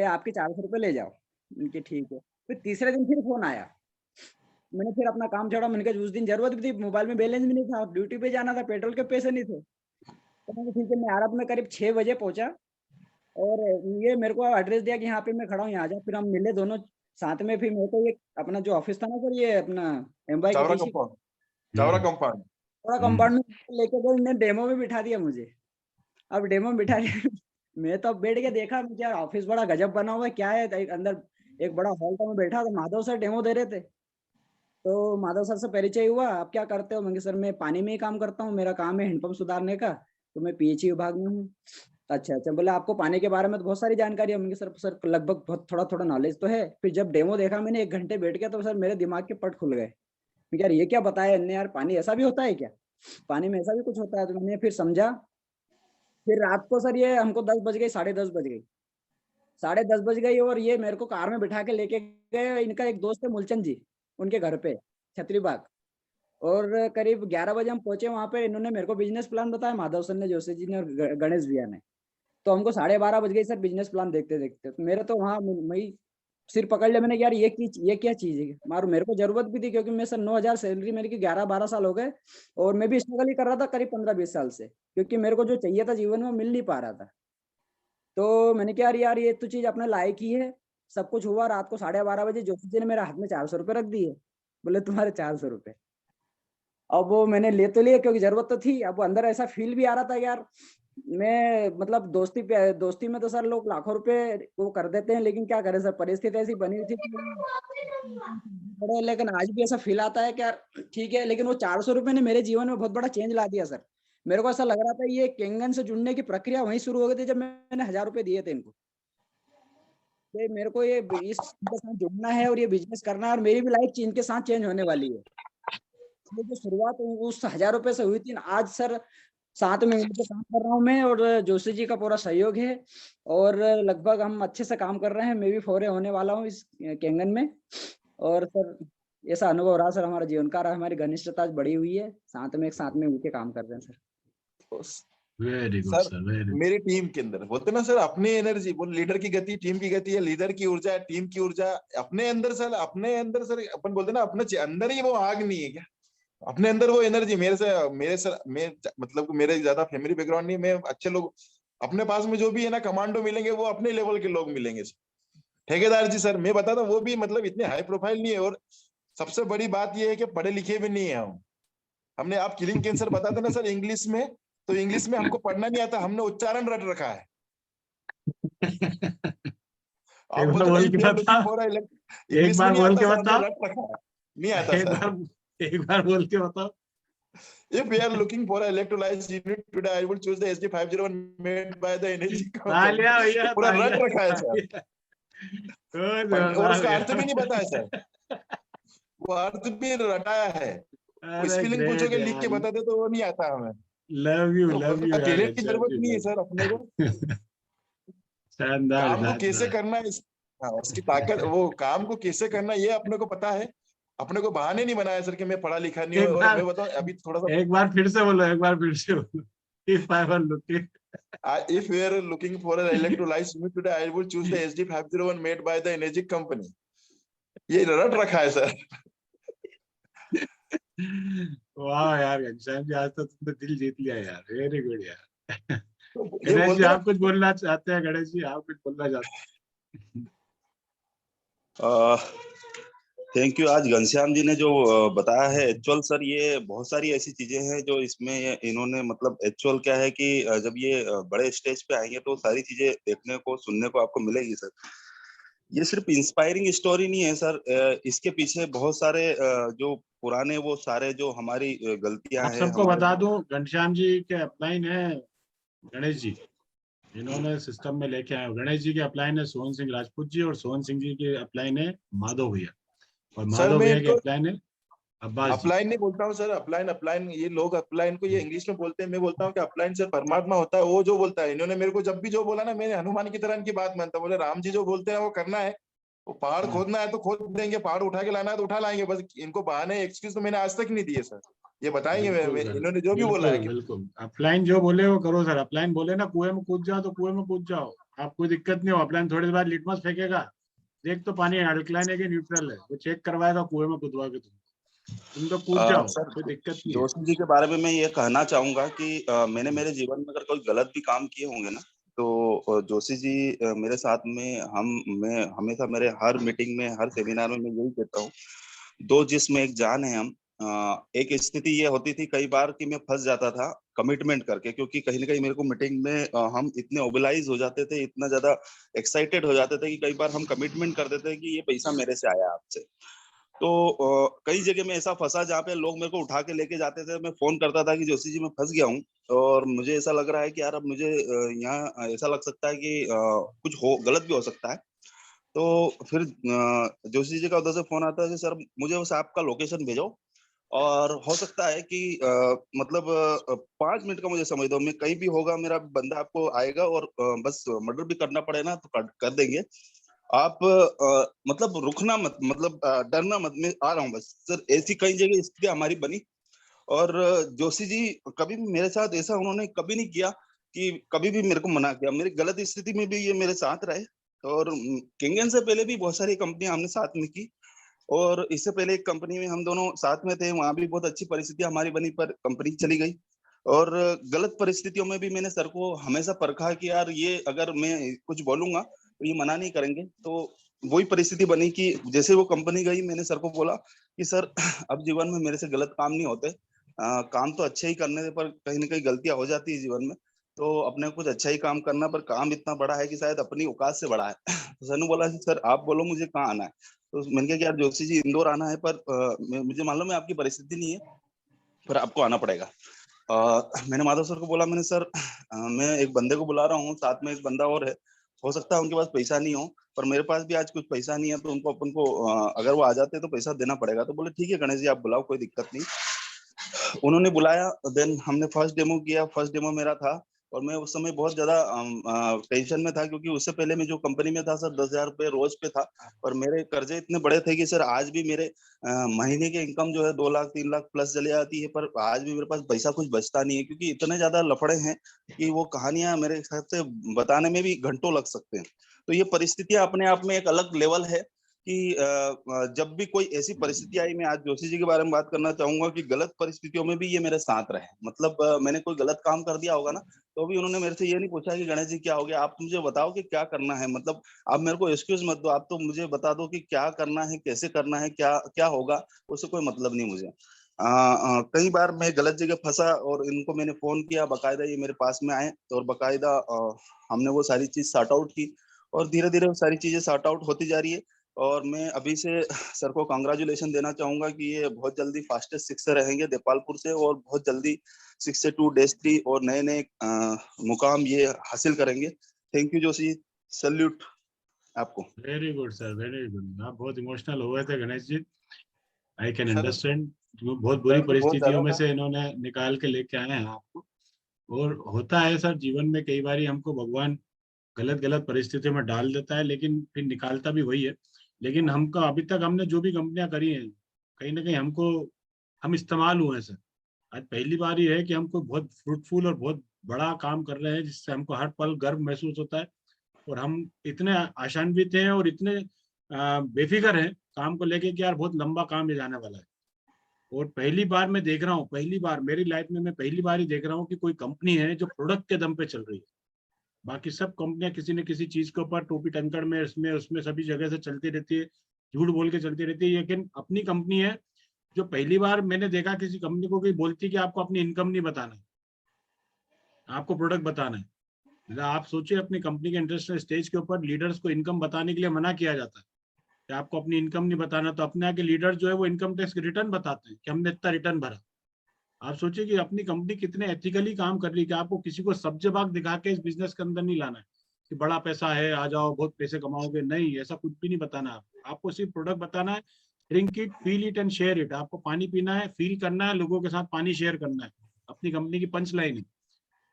आपके 400 रुपये ले जाओ। मैंने कहा ठीक है। फिर तीसरे दिन फिर फोन आया, मैंने फिर अपना काम छोड़ा। मैंने कहा उस दिन जरूरत भी थी, मोबाइल में बैलेंस भी नहीं था, ड्यूटी पे जाना था, पेट्रोल के पैसे नहीं थे। तो मैंने ठीक है, मैं आ रहा था। मैं करीब 6 बजे पहुंचा, और ये मेरे को एड्रेस दिया कि यहाँ पे मैं खड़ा हूँ, यहाँ आ जा। फिर हम मिले दोनों, साथ में फिर मेरे को ये अपना जो ऑफिस था ना सर, ये अपना एम्बाई के चावरा पीछे कंपाउंड, चावरा कंपाउंड। थोड़ा कंपाउंड में लेके गए, इन्होंने डेमो में बिठा दिया मुझे। अब डेमो में बिठा दिया मैं तो अब बैठ के देखा, मुझे यार ऑफिस बड़ा गजब बना हुआ है, क्या है अंदर एक बड़ा हॉल था, मैं बैठा तो माधव सर डेमो दे रहे थे। तो माधव सर से परिचय हुआ, आप क्या करते हो? मैंने सर मैं पानी में ही काम करता हूँ, मेरा काम है हैंडपंप सुधारने का, तो मैं पीएचई विभाग में हूँ। अच्छा अच्छा, बोले आपको पानी के बारे में तो बहुत सारी जानकारी है। मैंने सर लगभग बहुत थोड़ा थोड़ा नॉलेज तो है। फिर जब डेमो देखा मैंने 1 घंटे बैठ गया, तो सर मेरे दिमाग के पट खुल गए। यार ये क्या बताया इनने, यार पानी ऐसा भी होता है क्या, पानी में ऐसा भी कुछ होता है? तो मैंने फिर समझा। फिर रात को सर ये हमको 10 बज गई, 10:30 बज गई, 10:30 बज गई, और ये मेरे को कार में बिठा के लेके गए, इनका एक दोस्त है मूलचंद जी, उनके घर पे छतरी बाग। और करीब 11 बजे हम पहुंचे वहां पे। इन्होंने मेरे को बिजनेस प्लान बताया, माधव सर ने, जोशी जी ने और गणेश भैया ने। तो हमको 12:30 बज गई सर बिजनेस प्लान देखते देखते। तो मेरे तो वहाँ मैं सिर पकड़ लिया मैंने, यार ये क्या चीज है मारू, मेरे को जरूरत भी थी, क्योंकि मैं सर 9,000 सैलरी मेरी की 11-12 साल हो गए, और मैं भी स्ट्रगल ही कर रहा था करीब 15-20 साल से, क्योंकि मेरे को जो चाहिए था जीवन में मिल नहीं पा रहा था। तो मैंने कहा यार ये तो चीज अपने लायक ही है। सब कुछ हुआ। रात को 12:30 बजे जोशी जी ने मेरे हाथ में 400 रुपए रख दिए, बोले तुम्हारे 400 रुपए। अब वो मैंने ले तो लिया क्योंकि जरूरत तो थी। अब अंदर ऐसा फील भी आ रहा था यार, मैं मतलब दोस्ती में तो सर लोग लाखों रुपए वो कर देते हैं, लेकिन क्या करें सर, परिस्थिति ऐसी बनी हुई थी बड़े। लेकिन आज भी ऐसा फील आता है कि यार ठीक है, लेकिन वो 400 रुपए ने मेरे जीवन में बहुत बड़ा चेंज ला दिया सर। मेरे को ऐसा लग रहा था ये केंगन से जुड़ने की प्रक्रिया वहीं शुरू हो गई थी जब मैंने 1000 रुपए दिए थे इनको। मेरे को ये इस के साथ जुड़ना है और ये बिजनेस करना है, और मेरी भी लाइफ इनके साथ चेंज होने वाली है। ये जो शुरुआत उस 1000 रुपए से हुई थी, आज सर साथ में मिलकर काम कर रहा हूँ मैं, और जोशी जी का पूरा सहयोग है, और लगभग हम अच्छे से काम कर रहे हैं। मैं भी फोरे होने वाला हूँ इस केंगन में। और सर ऐसा अनुभव रहा सर, हमारा जीवन का रहा, हमारी घनिष्ठता बढ़ी हुई है, एक साथ में मिलकर काम कर रहे हैं sir. Very good sir sir, very मेरी टीम के अंदर बोलते ना सर, अपनी एनर्जी बोल, लीडर की गति टीम की गति है, लीडर की ऊर्जा है टीम की ऊर्जा। अपने अंदर सर अपन बोलते ना, अपने अंदर ही वो आग नहीं है क्या, अपने अंदर वो एनर्जी। मैं मतलब मेरे ज्यादा फैमिली बैकग्राउंड नहीं, मैं अच्छे लोग अपने पास में जो भी है ना कमांडो मिलेंगे, वो अपने लेवल के लोग मिलेंगे। ठेकेदार जी सर मैं बताता हूँ, वो भी मतलब इतने हाई प्रोफाइल नहीं है, और सबसे बड़ी बात ये है कि पढ़े लिखे भी नहीं है हम। हमने आप किलिंग कैंसर बताते ना सर इंग्लिश में, तो इंग्लिश में हमको पढ़ना नहीं आता, हमने उच्चारण रट रखा है। आप बोलते ना एक बार बोल के बताओ, रट रखा है, नहीं आता सर। एक बार बोल के बताओ। If we are looking for an electrolysis unit today, I will choose the SG501 made by the energy company. भैया पूरा रट रखा है सर, और उसका अर्थ भी नहीं पता है सर, वो अर्थ भी रटाया है। स्पेलिंग पूछोगे लिख के बता दे तो वो नहीं आता हमें। लव यू टैलेंट की जरूरत नहीं है सर अपने को, काम को कैसे करना है, उसकी ताकत, वो काम को कैसे करना ये अपने को पता है। अपने को बहाने नहीं बनाया सर कि मैं पढ़ा लिखा नहीं हूँ। और मैं बताऊं अभी थोड़ा सा, एक बार फिर से बोलो। If I were looking, if we are looking for an electrolysis unit today, I will choose the SD501 made by the energy company. ये रट रखा है सर। वाह यार घनश्याम जी, आज तो तुमने दिल जीत लिया यार, वेरी गुड यार। ये गणेश जी बोलते आप कुछ बोलना चाहते हैं? गणेश जी आप कुछ बोलना चाहते हैं? Thank you. आज घनश्याम जी ने जो बताया है एक्चुअल सर, ये बहुत सारी ऐसी चीजें हैं जो इसमें इन्होंने मतलब एक्चुअल क्या है कि जब ये बड़े स्टेज पे आएंगे तो सारी चीजें देखने को सुनने को आपको मिलेगी सर। ये सिर्फ इंस्पायरिंग स्टोरी नहीं है सर, इसके पीछे बहुत सारे जो पुराने वो सारे जो हमारी गलतियां आप हैं। सबको बता दूं, घनश्याम जी के अपलाइन है गणेश जी, इन्होंने सिस्टम में लेके आए। गणेश जी के अपलाइन है सोहन सिंह राजपूत जी, और सोहन सिंह जी के अपलाइन है माधव भैया, और माधव भैया के अपलाइन है अब्बास जी। अपलाइन नहीं बोलता हूँ सर, अपलाइन ये लोग अपलाइन को ये इंग्लिश में बोलते हैं, मैं बोलता हूँ कि अपलाइन सर परमात्मा होता है, वो जो बोलता है। इन्होंने मेरे को जब भी जो बोला ना, मैंने हनुमान की तरह इनकी बात मानता, बोले राम जी जो बोलते हैं वो करना है, वो पहाड़ खोदना है तो खोद देंगे, पहाड़ उठा के लाना है तो उठा लाएंगे। बस इनको बहाने एक्सक्यूज तो मैंने आज तक नहीं दिए सर, ये बताएंगे इन्होंने जो भी बोला है। बिल्कुल अपलाइन जो बोले वो करो सर। अपलाइन बोले ना कुएं में कूद जाओ तो कुएं में कूद जाओ, आप कोई दिक्कत नहीं हो। अपलाइन थोड़ी देर बाद लिटमस फेंकेगा, देख तो पानी अल्कलाइन है कि न्यूट्रल है, वो चेक करवाएगा कुएं में कूदवा के तुम तो कूद जाओ, सर कोई दिक्कत नहीं। जोशी जी के बारे में मैं ये कहना चाहूंगा कि मैंने मेरे जीवन में अगर कोई गलत भी काम किए होंगे ना, तो जोशी जी मेरे साथ में मैं हमेशा मेरे हर मीटिंग में, हर सेमिनार में मैं यही कहता हूँ, दो जिस्म एक जान है हम। एक स्थिति ये होती थी कई बार कि मैं फंस जाता था कमिटमेंट करके, क्योंकि कहीं ना कहीं मेरे को मीटिंग में हम इतने ओबिलाइज हो जाते थे, इतना ज्यादा एक्साइटेड हो जाते थे कि कई बार हम कमिटमेंट कर देते कि ये पैसा मेरे से आया आपसे। तो कई जगह में ऐसा फंसा जहाँ पे लोग मेरे को उठा के लेके जाते थे, मैं फोन करता था कि जोशी जी मैं फंस गया हूँ और मुझे ऐसा लग रहा है कि यार अब मुझे यहाँ ऐसा लग सकता है कि कुछ हो, गलत भी हो सकता है। तो फिर जोशी जी का उधर से फोन आता है कि सर मुझे उस आपका लोकेशन भेजो और हो सकता है कि मतलब 5 मिनट का मुझे समझ दो, मैं कहीं भी होगा मेरा बंदा आपको आएगा और बस मर्डर भी करना पड़े ना तो कर देंगे। आप मतलब रुकना मत, मतलब डरना मत, मैं आ रहा हूँ बस। सर ऐसी कई जगह स्थिति हमारी बनी और जोशी जी कभी भी मेरे साथ ऐसा उन्होंने कभी नहीं किया कि कभी भी मेरे को मना किया। मेरी गलत स्थिति में भी ये मेरे साथ रहे। और किंगन से पहले भी बहुत सारी कंपनियां हमने साथ में की और इससे पहले एक कंपनी में हम दोनों साथ में थे, वहां भी बहुत अच्छी परिस्थितियां हमारी बनी, पर कंपनी चली गई। और गलत परिस्थितियों में भी मैंने सर को हमेशा परखा कि यार ये अगर मैं कुछ बोलूंगा तो ये मना नहीं करेंगे। तो वही परिस्थिति बनी कि जैसे वो कंपनी गई मैंने सर को बोला कि सर अब जीवन में मेरे से गलत काम नहीं होते, काम तो अच्छे ही करने थे पर कहीं ना कहीं गलतियां हो जाती है जीवन में, तो अपने कुछ अच्छा ही काम करना, पर काम इतना बड़ा है कि शायद अपनी औकात से बड़ा है। तो सर ने बोला कि सर आप बोलो मुझे कहाँ आना है। तो मैंने कहा कि यार जोशी जी इंदौर आना है, पर मुझे मालूम है आपकी परिस्थिति नहीं है, पर आपको आना पड़ेगा। मैंने माधव सर को बोला, मैंने सर मैं एक बंदे को बुला रहा हूँ, साथ में एक बंदा और है, हो सकता है उनके पास पैसा नहीं हो, पर मेरे पास भी आज कुछ पैसा नहीं है, तो उनको अपन को अगर वो आ जाते तो पैसा देना पड़ेगा। तो बोले ठीक है गणेश जी आप बुलाओ, कोई दिक्कत नहीं। उन्होंने बुलाया, देन हमने फर्स्ट डेमो किया। फर्स्ट डेमो मेरा था और मैं उस समय बहुत ज्यादा टेंशन में था, क्योंकि उससे पहले मैं जो कंपनी में था सर 10,000 रुपये रोज पे था और मेरे कर्जे इतने बड़े थे कि सर आज भी मेरे महीने के इनकम जो है 2 लाख 3 लाख प्लस चले जाती है, पर आज भी मेरे पास पैसा कुछ बचता नहीं है, क्योंकि इतने ज्यादा लफड़े हैं कि वो कहानियां मेरे हिसाब से बताने में भी घंटों लग सकते हैं। तो ये परिस्थितियां अपने आप में एक अलग लेवल है कि जब भी कोई ऐसी परिस्थिति आई, मैं आज जोशी जी के बारे में बात करना चाहूंगा कि गलत परिस्थितियों में भी ये मेरे साथ रहे। मतलब मैंने कोई गलत काम कर दिया होगा ना, तो भी उन्होंने मेरे से ये नहीं पूछा कि गणेश जी क्या हो गया, आप मुझे बताओ कि क्या करना है, मतलब आप मेरे को एक्सक्यूज मत दो, आप तो मुझे बता दो कि क्या करना है, कैसे करना है, क्या क्या होगा, उससे कोई मतलब नहीं मुझे। कई बार मैं गलत जगह फंसा और इनको मैंने फोन किया, बकायदा ये मेरे पास में आए और बकायदा हमने वो सारी चीज सॉर्ट आउट की और धीरे धीरे वो सारी चीजें सॉर्ट आउट होती जा रही है। और मैं अभी से सर को कांग्रेचुलेशन देना चाहूंगा कि ये बहुत जल्दी फास्टेस्ट 6 से रहेंगे देपालपुर से, और बहुत जल्दी 6 से 2 डेज 3 और नए नए मुकाम ये हासिल करेंगे। थैंक यू जोशी, सल्यूट आपको। Very good sir, very good. आप बहुत इमोशनल हो गए थे Ganesh ji, I can sir understand. बहुत बुरी दर्द बहुत परिस्थितियों ज्यादा में था। से इन्होंने निकाल के लेके आए हैं आपको। और होता है सर जीवन में, कई बार हमको भगवान गलत गलत परिस्थितियों में डाल देता है, लेकिन फिर निकालता भी वही है। लेकिन हमको अभी तक हमने जो भी कंपनियां करी हैं, कहीं ना कहीं हम इस्तेमाल हुए हैं सर। आज पहली बार ये है कि हमको बहुत फ्रूटफुल और बहुत बड़ा काम कर रहे हैं, जिससे हमको हर पल गर्व महसूस होता है। और हम इतने आशान्वित हैं और इतने बेफिक्र हैं काम को लेके कि यार बहुत लंबा काम ये जाने वाला है। और पहली बार मैं देख रहा हूँ, पहली बार मेरी लाइफ में मैं पहली बार ही देख रहा हूँ कि कोई कंपनी है जो प्रोडक्ट के दम पे चल रही है। बाकी सब कंपनियां किसी न किसी चीज के ऊपर टोपी टंकड़ में, इसमें उसमें सभी जगह से चलती रहती है, झूठ बोल के चलती रहती है। लेकिन अपनी कंपनी है जो पहली बार मैंने देखा किसी कंपनी को कोई बोलती है कि आपको अपनी इनकम नहीं बताना है, आपको प्रोडक्ट बताना है। मतलब आप सोचिए, अपनी कंपनी के इंटरनेशनल स्टेज के ऊपर लीडर्स को इनकम बताने के लिए मना किया जाता है कि आपको अपनी इनकम नहीं बताना, तो अपने आगे लीडर जो है वो इनकम टैक्स रिटर्न बताते हैं कि हमने इतना रिटर्न भरा। आप सोचिए कि अपनी कंपनी कितने एथिकली काम कर रही है कि आपको किसी को सब्जी बाग दिखा के इस बिजनेस के अंदर नहीं लाना है कि बड़ा पैसा है आ जाओ बहुत पैसे कमाओगे, नहीं, ऐसा कुछ भी नहीं बताना है। आपको सिर्फ प्रोडक्ट बताना है, drink it, feel it and share it. आपको पानी पीना है, फील करना है, लोगों के साथ पानी शेयर करना है। अपनी कंपनी की पंच लाइन है।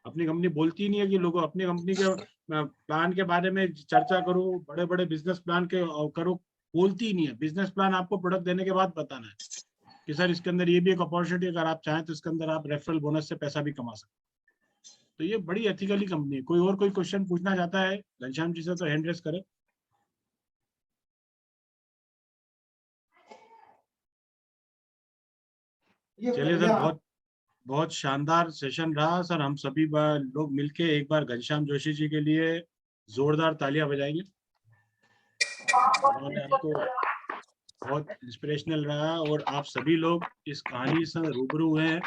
अपनी कंपनी बोलती नहीं है कि लोगों अपनी कंपनी के प्लान के बारे में चर्चा करो, बड़े बड़े बिजनेस प्लान के करो, बोलती ही नहीं है। बिजनेस प्लान आपको प्रोडक्ट देने के बाद बताना है कि सर इसके अंदर ये भी एक अपॉर्चुनिटी, अगर आप चाहें तो इसके अंदर आप रेफरल बोनस से पैसा भी कमा सकते हैं। तो ये बड़ी एथिकली कंपनी है। कोई क्वेश्चन पूछना चाहता है घनश्याम जी से तो हैंड रेस करे। चलिए सर, बहुत बहुत शानदार सेशन रहा सर। हम सभी लोग मिलके एक बार घनश्याम जोशी जी के लिए जोरदार तालियां बजाएंगे। उन्होंने हमको बहुत इंस्पिरेशनल रहा और आप सभी लोग इस कहानी से रूबरू हुए हैं।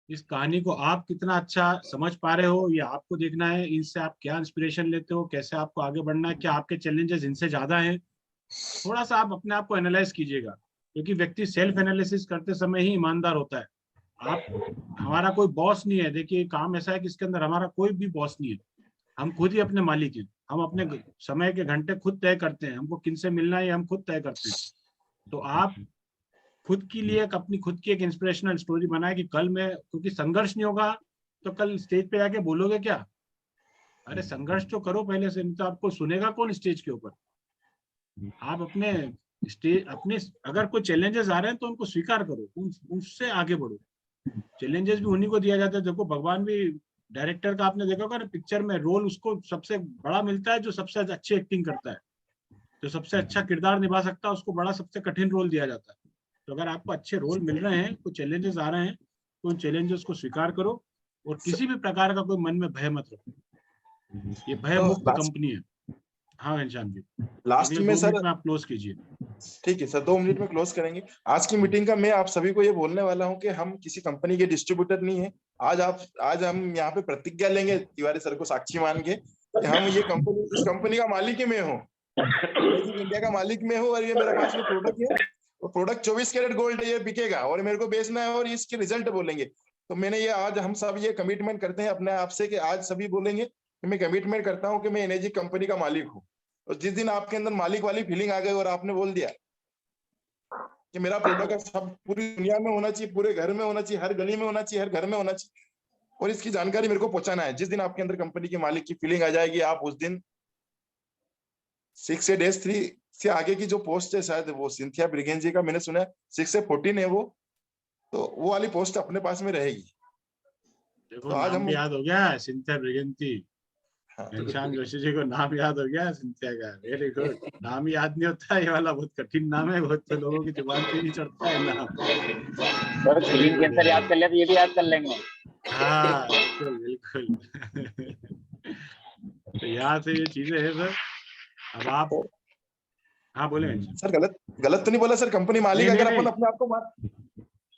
इस कहानी को आप कितना अच्छा समझ पा रहे हो ये आपको देखना है। इनसे आप क्या इंस्पिरेशन लेते हो, कैसे आपको आगे बढ़ना है, क्या आपके चैलेंजेस इनसे ज्यादा हैं। थोड़ा सा आप अपने आप को एनालाइज कीजिएगा, क्योंकि व्यक्ति सेल्फ एनालिसिस करते समय ही ईमानदार होता है। आप, हमारा कोई बॉस नहीं है। देखिए काम ऐसा है कि इसके अंदर हमारा कोई भी बॉस नहीं है। हम खुद ही अपने मालिक हैं। हम अपने समय के घंटे खुद तय करते हैं। हमको किनसे मिलना है ये हम खुद तय करते हैं। तो आप खुद के लिए अपनी खुद की एक इंस्पिरेशनल स्टोरी बनाए कि कल मैं, क्योंकि संघर्ष नहीं होगा तो कल स्टेज पे आके बोलोगे क्या? अरे संघर्ष तो करो पहले से, नहीं तो आपको सुनेगा कौन स्टेज के ऊपर। आप अपने स्टेज, अपने अगर कोई चैलेंजेस आ रहे हैं तो उनको स्वीकार करो, उससे आगे बढ़ो। चैलेंजेस भी उन्हीं को दिया जाता है। देखो भगवान भी, डायरेक्टर का आपने देखा होगा ना, पिक्चर में रोल उसको सबसे बड़ा मिलता है जो सबसे अच्छी एक्टिंग करता है। जो सबसे अच्छा किरदार निभा सकता है उसको बड़ा सबसे कठिन रोल दिया जाता है। तो अगर आपको अच्छे रोल मिल रहे हैं, कोई चैलेंजेस आ रहे हैं, तो उन चैलेंजेस को स्वीकार करो और किसी भी प्रकार का कोई मन में भय मत रखो। ये भय तो मुक्त कंपनी है। हाँ घनश्याम जी, लास्ट अगले में 2 सर, मिनट में आप क्लोज कीजिए। ठीक है सर, 2 मिनट में क्लोज करेंगे आज की मीटिंग का। मैं आप सभी को ये बोलने वाला हूँ कि हम किसी कंपनी के डिस्ट्रीब्यूटर नहीं है। आज हम यहाँ पे प्रतिज्ञा लेंगे तिवारी सर को साक्षी मान के कि हम ये कंपनी, इस कंपनी का मालिक ही मैं हूँ, इंडिया का मालिक मैं हूँ। और ये मेरे पास में प्रोडक्ट है, वो प्रोडक्ट 24 कैरेट गोल्ड है, ये बिकेगा और मेरे को बेचना है और इसके रिजल्ट बोलेंगे। तो मैंने ये आज हम सब ये कमिटमेंट करते हैं अपने आप से कि आज सभी बोलेंगे कि मैं कमिटमेंट करता हूँ कि मैं एनर्जी कंपनी का मालिक हूँ। और जिस दिन आपके अंदर मालिक वाली फीलिंग आ गई और आपने बोल दिया कि मेरा प्रोडक्ट सब पूरी दुनिया में होना चाहिए, पूरे घर में होना चाहिए, हर गली में होना चाहिए, हर घर में होना चाहिए, और इसकी जानकारी मेरे को पहुंचाना है। जिस दिन आपके अंदर कंपनी के मालिक की फीलिंग आ जाएगी, आप उस दिन 6 से -3 से आगे की जो पोस्ट है, शायद वो सिंथिया ब्रिगेन जी का मैंने सुना है 6 से 14 है वो, तो वो वाली पोस्ट अपने पास में रहेगी। देखो तो आज नाम हम, भी याद हो गया, सिंथिया ब्रिगेंती। हाँ, घनश्याम जोशी जी को नाम याद हो गया सिंथिया का। Very good. नाम ही याद नहीं होता, ये वाला बहुत कठिन नाम है, बहुत तो लोगों की जुबान पे नहीं चढ़ता है नाम। Sir very screen good, cancer very याद गुड। कर लिया तो ये भी याद कर लेंगे। हाँ बिल्कुल बिल्कुल। तो यहाँ से ये चीजें है सर। अब आप, हाँ बोले घनश्याम। सर गलत गलत तो नहीं बोला सर? कंपनी मालिक नहीं नहीं अगर अपन नहीं, अपने आप को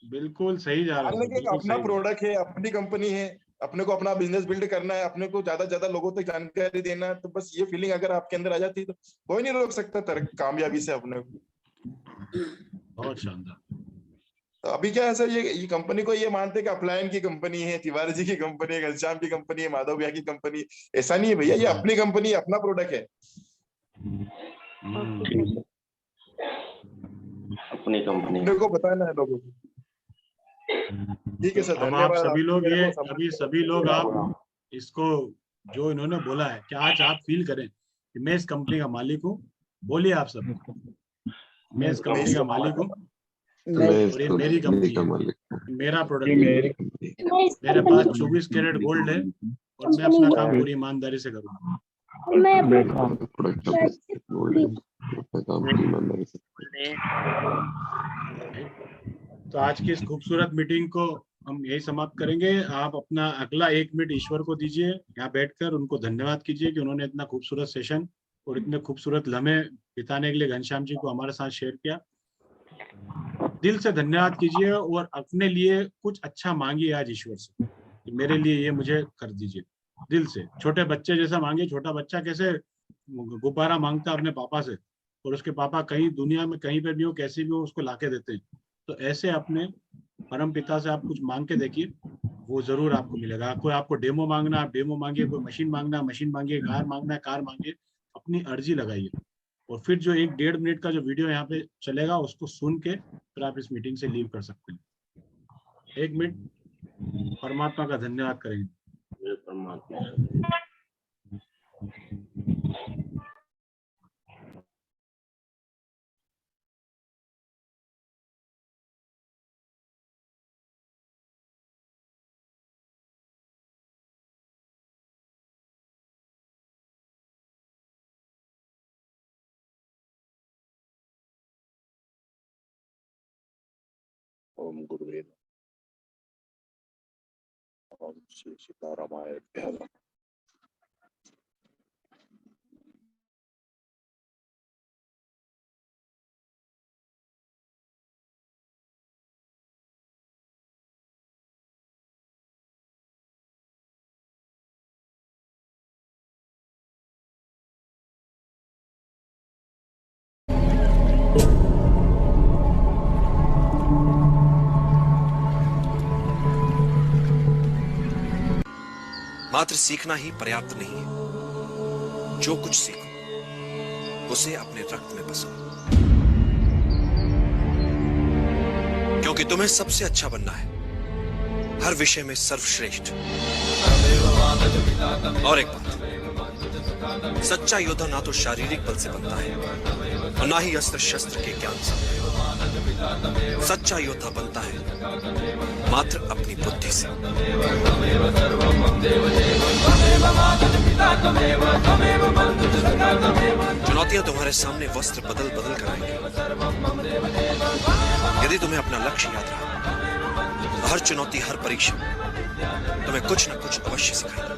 बिल्कुल सही जा रहे मान हो सर, लेंगे कि बिल्कुल अपना सही जा रहे प्रोडक्ट है, अपनी कंपनी है, अपने को अपना बिजनेस बिल्ड करना है, अपने को ज्यादा से ज्यादा लोगों तक जानकारी देना है, तो बस ये फीलिंग अगर आपके अंदर आ जाती है तो कोई नहीं रोक सकता कामयाबी से अपने को। हो। बहुत शानदार। तो अभी क्या है सर, ये कंपनी को ये मानते हैं कि अपलायन की कंपनी है, तिवारी जी की कंपनी है, घनश्याम की कंपनी है, माधव भैया की कंपनी है। ऐसा नहीं है भैया, ये अपनी कंपनी है, अपना प्रोडक्ट है, हम्म, अपनी कंपनी अपने को बताना है लोगों को। ठीक है तो सर, अब आप धन्यवाद सभी आपने लोग मेरे ये, को समय अभी सभी लोग आप इसको, जो इन्होंने बोला है कि आज आप फील करें कि मैं इस कंपनी का मालिक हूँ। बोलिए आप सब, मैं इस मैं कंपनी इस का मालिक हूँ मैं इस और ये मेरी कंपनी कंपनी का है, मालिक हूँ, मेरा ये प्रोडक्ट है, मेरी कंपनी है। मैं इस मेरे कंपनी पास 24 कैरेट गोल्ड है और मैं अपना काम पूरी ईमानदारी से करूँगा। मैं अपने प्रोडक्ट का डैड से गोल्ड है, अपना काम पूरी ईमानदारी से। तो आज की इस खूबसूरत मीटिंग को हम यही समाप्त करेंगे। आप अपना अगला 1 मिनट ईश्वर को दीजिए, यहाँ बैठकर उनको धन्यवाद कीजिए कि उन्होंने इतना खूबसूरत सेशन और इतने खूबसूरत लम्हे बिताने के लिए घनश्याम जी को हमारे साथ शेयर किया। दिल से धन्यवाद कीजिए और अपने लिए कुछ अच्छा मांगिए आज ईश्वर से कि मेरे लिए ये मुझे कर दीजिए। दिल से छोटे बच्चे जैसा मांगिए। छोटा बच्चा कैसे गुब्बारा मांगता है अपने पापा से, और उसके पापा कहीं दुनिया में कहीं पे भी हो, कैसे भी हो, उसको लाके देते हैं। तो ऐसे अपने परम पिता से आप कुछ मांग के देखिए, वो जरूर आपको मिलेगा। कोई आपको डेमो मांगना, आप डेमो मांगिए। कोई मशीन मांगना, मशीन मांगिए। कार मांगना है, कार मांगिए। अपनी अर्जी लगाइए और फिर जो 1-1.5 मिनट का जो वीडियो यहाँ पे चलेगा उसको सुन के फिर आप इस मीटिंग से लीव कर सकते हैं। 1 मिनट परमात्मा का धन्यवाद करेंगे। परमात्मा ओम गुरुदेव। श्री सीतारामाय नमः। मात्र सीखना ही पर्याप्त नहीं है। जो कुछ सीखो उसे अपने रक्त में बसो, क्योंकि तुम्हें सबसे अच्छा बनना है, हर विषय में सर्वश्रेष्ठ। और एक बात, सच्चा योद्धा ना तो शारीरिक बल से बनता है और ना ही अस्त्र शस्त्र के ज्ञान से। सच्चा योद्धा बनता है मात्र अपनी बुद्धि से। चुनौतियां तुम्हारे सामने वस्त्र बदल बदल कर आएंगी। यदि तुम्हें अपना लक्ष्य याद रहा, तो हर चुनौती, हर परीक्षा तुम्हें कुछ न कुछ अवश्य सिखाएगी।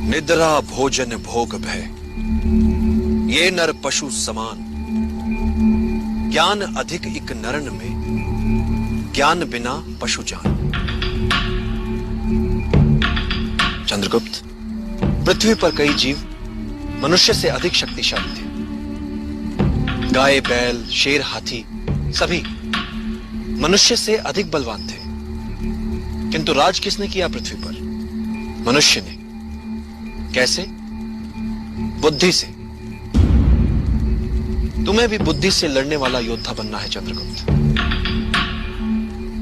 निद्रा भोजन भोग भय, ये नर पशु समान। ज्ञान अधिक इक नरन में, ज्ञान बिना पशु जान। चंद्रगुप्त, पृथ्वी पर कई जीव मनुष्य से अधिक शक्तिशाली थे। गाय, बैल, शेर, हाथी सभी मनुष्य से अधिक बलवान थे। किंतु राज किसने किया पृथ्वी पर? मनुष्य ने। कैसे? बुद्धि से। तुम्हें भी बुद्धि से लड़ने वाला योद्धा बनना है चंद्रगुप्त।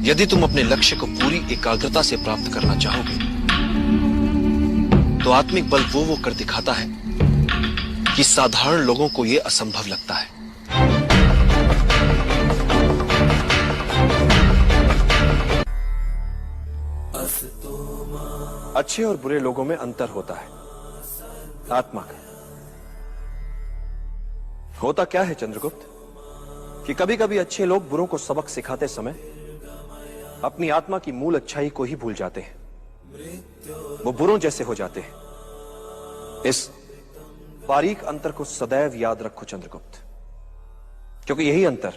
यदि तुम अपने लक्ष्य को पूरी एकाग्रता से प्राप्त करना चाहोगे, तो आत्मिक बल वो कर दिखाता है कि साधारण लोगों को यह असंभव लगता है। अच्छे और बुरे लोगों में अंतर होता है, आत्मा का। होता क्या है चंद्रगुप्त, कि कभी कभी अच्छे लोग बुरों को सबक सिखाते समय अपनी आत्मा की मूल अच्छाई को ही भूल जाते हैं। वो बुरों जैसे हो जाते हैं। इस बारीक अंतर को सदैव याद रखो चंद्रगुप्त, क्योंकि यही अंतर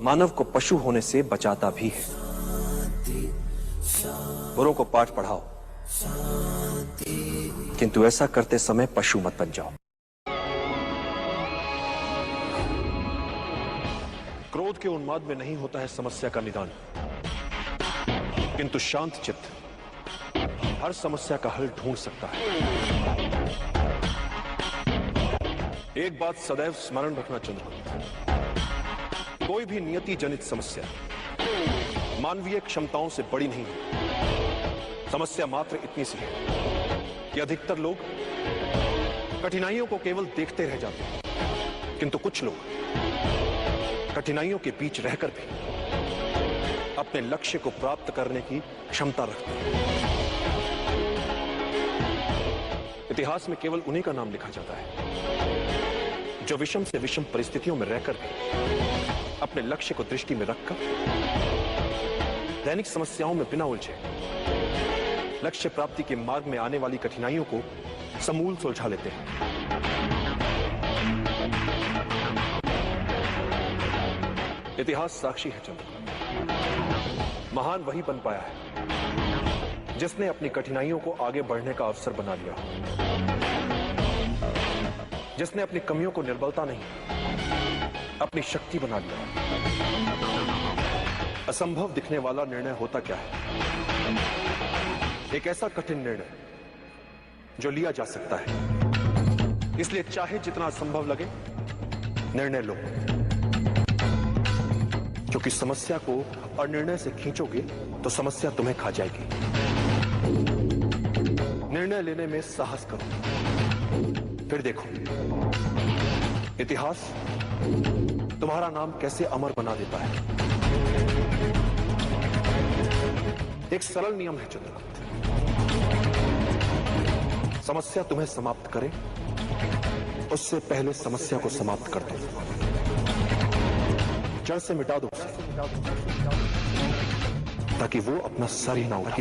मानव को पशु होने से बचाता भी है। बुरों को पाठ पढ़ाओ, किंतु ऐसा करते समय पशु मत बन जाओ। क्रोध के उन्माद में नहीं होता है समस्या का निदान, किंतु शांत चित्त हर समस्या का हल ढूंढ सकता है। एक बात सदैव स्मरण रखना चंद्रगुप्त, कोई भी नियति जनित समस्या मानवीय क्षमताओं से बड़ी नहीं है। समस्या मात्र इतनी सी है कि अधिकतर लोग कठिनाइयों को केवल देखते रह जाते हैं, किंतु कुछ लोग कठिनाइयों के बीच रहकर भी अपने लक्ष्य को प्राप्त करने की क्षमता रखते हैं। इतिहास में केवल उन्हीं का नाम लिखा जाता है जो विषम से विषम परिस्थितियों में रहकर भी अपने लक्ष्य को दृष्टि में रखकर दैनिक समस्याओं में बिना उलझे लक्ष्य प्राप्ति के मार्ग में आने वाली कठिनाइयों को समूल सुलझा लेते हैं। इतिहास साक्षी है चंद्र, महान वही बन पाया है जिसने अपनी कठिनाइयों को आगे बढ़ने का अवसर बना लिया, जिसने अपनी कमियों को निर्बलता नहीं अपनी शक्ति बना लिया। असंभव दिखने वाला निर्णय होता क्या है? एक ऐसा कठिन निर्णय जो लिया जा सकता है। इसलिए चाहे जितना असंभव लगे, निर्णय लो, क्योंकि समस्या को अनिर्णय से खींचोगे तो समस्या तुम्हें खा जाएगी। निर्णय लेने में साहस करो, फिर देखो इतिहास तुम्हारा नाम कैसे अमर बना देता है। एक सरल नियम है चंद्रगुप्त, समस्या तुम्हें समाप्त करे उससे पहले समस्या को समाप्त कर दो। जड़ से मिटा दो ताकि वो अपना सर ही ना उठा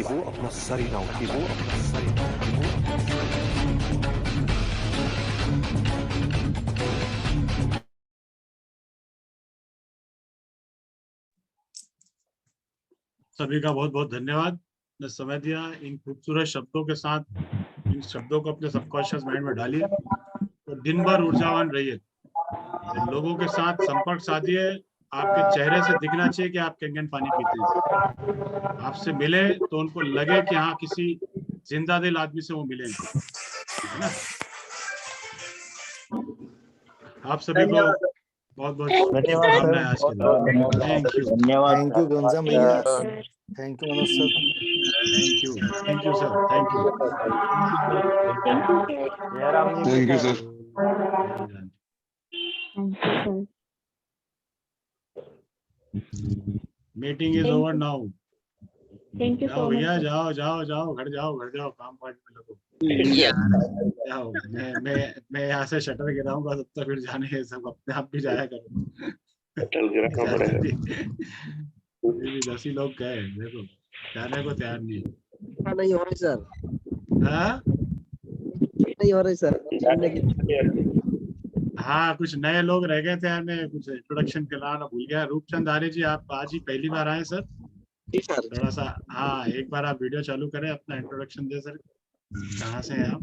सभी का बहुत बहुत धन्यवाद, ने समय दिया। इन खूबसूरत शब्दों के साथ इन शब्दों को अपने सबकॉन्शियस माइंड में डालिए और दिन भर ऊर्जावान रहिए। लोगों के साथ संपर्क साधिए। आपके चेहरे से दिखना चाहिए कि आप कैंगन पानी पीते हैं। आपसे मिले तो उनको लगे कि हाँ किसी जिंदा दिल आदमी से वो मिले, है ना। आप सभी को बहुत बहुत शुभकामनाएं आज के लिए। Thank you. धन्यवाद घनश्याम भैया, thank you Manoj sir, thank you sir, thank you. Thank you sir. Meeting is over now. Thank you जाओ सो भैया, मच। जाओ घर जाओ, काम काज में लगो। जाओ, मैं यहाँ से शटर गिराऊंगा तब तक फिर जाने हैं सब, अपने आप भी जाया करो। शटल गिराना पड़ेगा। भी 10 ही लोग गए, देखो जाने को तैयार नहीं है। नहीं हो रही सर, हाँ नहीं हो रही सर। हाँ, कुछ नए लोग रह गए थे यार, मैं कुछ इंट्रोडक्शन कराना भूल गया। रूपचंद आर्य जी, आप आज ही पहली बार आए सर। थोड़ा सा हाँ, एक बार आप वीडियो चालू करें, अपना इंट्रोडक्शन दे सर, कहाँ से हैं आप।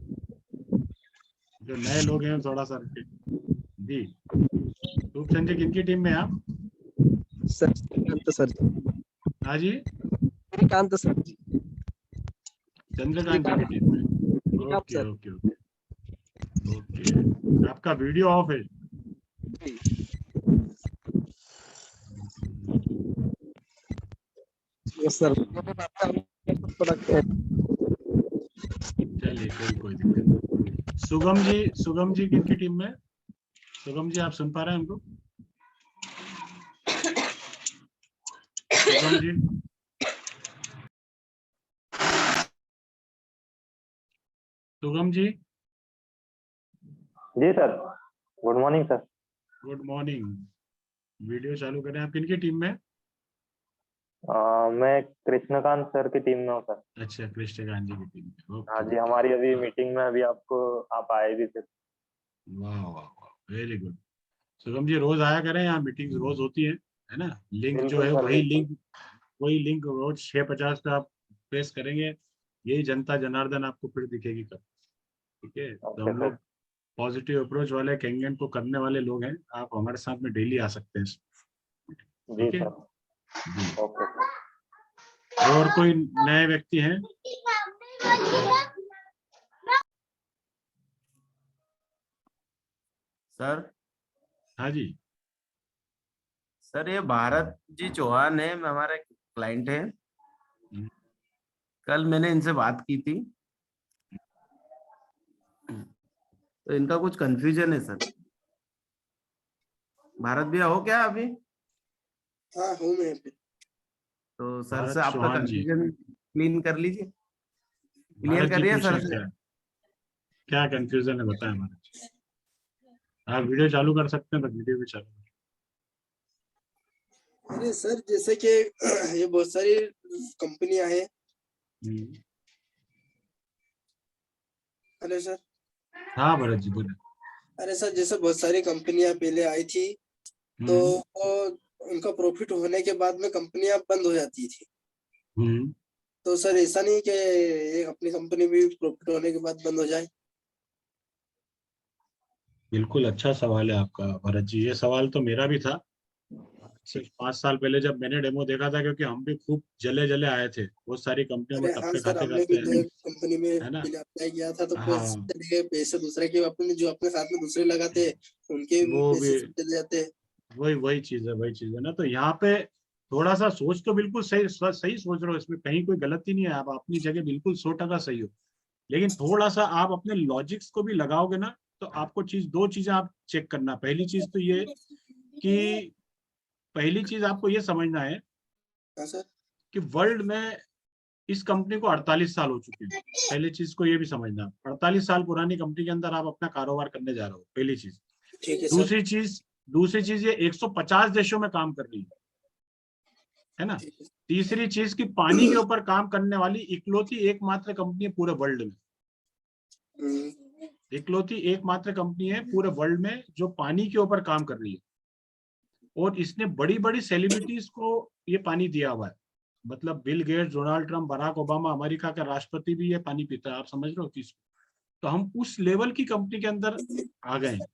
जो नए लोग हैं थोड़ा सा जी। रूपचंद जी किनकी टीम में हैं आप? Sir Chandrakant sir. हाँ जी, चंद्रकांत सर। चंद्रकांत जी की टीम में। Okay okay okay okay. आपका वीडियो ऑफ है। सर चलिए, कोई दिक्कत नहीं। सुगम जी किनकी टीम में? सुगम जी, आप सुन पा रहे हैं हमको? सुगम जी, सुगम जी। जी sir, good morning sir. Good morning. Video चालू करें। आप किनकी टीम में? मैं कृष्णकांत सर की टीम में हूँ सर। अच्छा, कृष्णकांत जी की टीम में। हाँ जी, हमारी अभी मीटिंग में अभी आप आए भी थे। वाह वाह वाह, वेरी गुड। सुगम जी, रोज आया करें, यहाँ मीटिंग्स रोज होती है ना। लिंक जो है वही लिंक रोज 6:50 पे आप प्रेस करेंगे, यही जनता जनार्दन आपको फिर दिखेगी कब। ठीक है, तो हम लोग पॉजिटिव अप्रोच वाले, कैंगन को करने वाले लोग हैं। आप हमारे साथ में डेली आ सकते हैं। जी सर। ओके। और कोई नए व्यक्ति हैं? सर। हाँ जी सर, ये भारत जी चौहान है, हमारे क्लाइंट है। कल मैंने इनसे बात की थी, तो इनका कुछ कंफ्यूजन है सर। भारत भैया हो क्या अभी? हाँ हूँ मैं। तो सर से आपका कंफ्यूजन क्लीन कर लीजिए, क्लियर भारत जी करिए सर पूछिए, से। क्या कंफ्यूजन है बताएं हमारे। आप वीडियो चालू कर सकते हैं, तो वीडियो भी चालू। अरे सर, जैसे कि ये बहुत सारी कंपनियां हैं। अरे सर। हाँ भरत जी बोले। अरे सर, जैसे बहुत सारी कंपनियां पहले आई थी, तो उनका प्रॉफिट होने के बाद में कंपनियां बंद हो जाती थी। तो सर ऐसा नहीं कि अपनी कंपनी भी प्रॉफिट होने के बाद बंद हो जाए। बिल्कुल अच्छा सवाल है आपका भरत जी। ये सवाल तो मेरा भी था सिर्फ 5 साल पहले, जब मैंने डेमो देखा था, क्योंकि हम भी खूब जले आए थे बहुत सारी कंपनियों में टप्पे खाते खाते, कंपनी में है ना। अप्लाई किया था, तो हाँ, पैसे दूसरे के अपने जो अपने साथ में दूसरे लगाते उनके वो भी पैसे चले जाते। वही चीज है ना। तो यहाँ पे थोड़ा सा सोच तो बिल्कुल सही सोच रहे हो, इसमें कहीं कोई गलती नहीं है। आप अपनी जगह बिल्कुल 100% सही हो, लेकिन थोड़ा सा आप अपने लॉजिक्स को भी लगाओगे ना, तो आपको दो चीजें आप चेक करना। पहली चीज तो ये कि पहली चीज आपको ये समझना है कि वर्ल्ड में इस कंपनी को 48 साल हो चुके हैं। पहली चीज को ये भी समझना, 48 साल पुरानी कंपनी के अंदर आप अपना कारोबार करने जा रहे हो, पहली चीज। दूसरी चीज, दूसरी चीज ये 150 देशों में काम कर रही है ना। तीसरी चीज कि पानी के ऊपर काम करने वाली इकलौती एकमात्र कंपनी है पूरे वर्ल्ड में, इकलौती एकमात्र कंपनी है पूरे वर्ल्ड में जो पानी के ऊपर काम कर रही है। और इसने बड़ी बड़ी सेलिब्रिटीज को ये पानी दिया हुआ है, मतलब Bill Gates, Donald Trump, Barack Obama, America का राष्ट्रपति भी ये पानी पीता है। आप समझ रहे हो किसको? तो हम उस लेवल की कंपनी के अंदर आ गए हैं।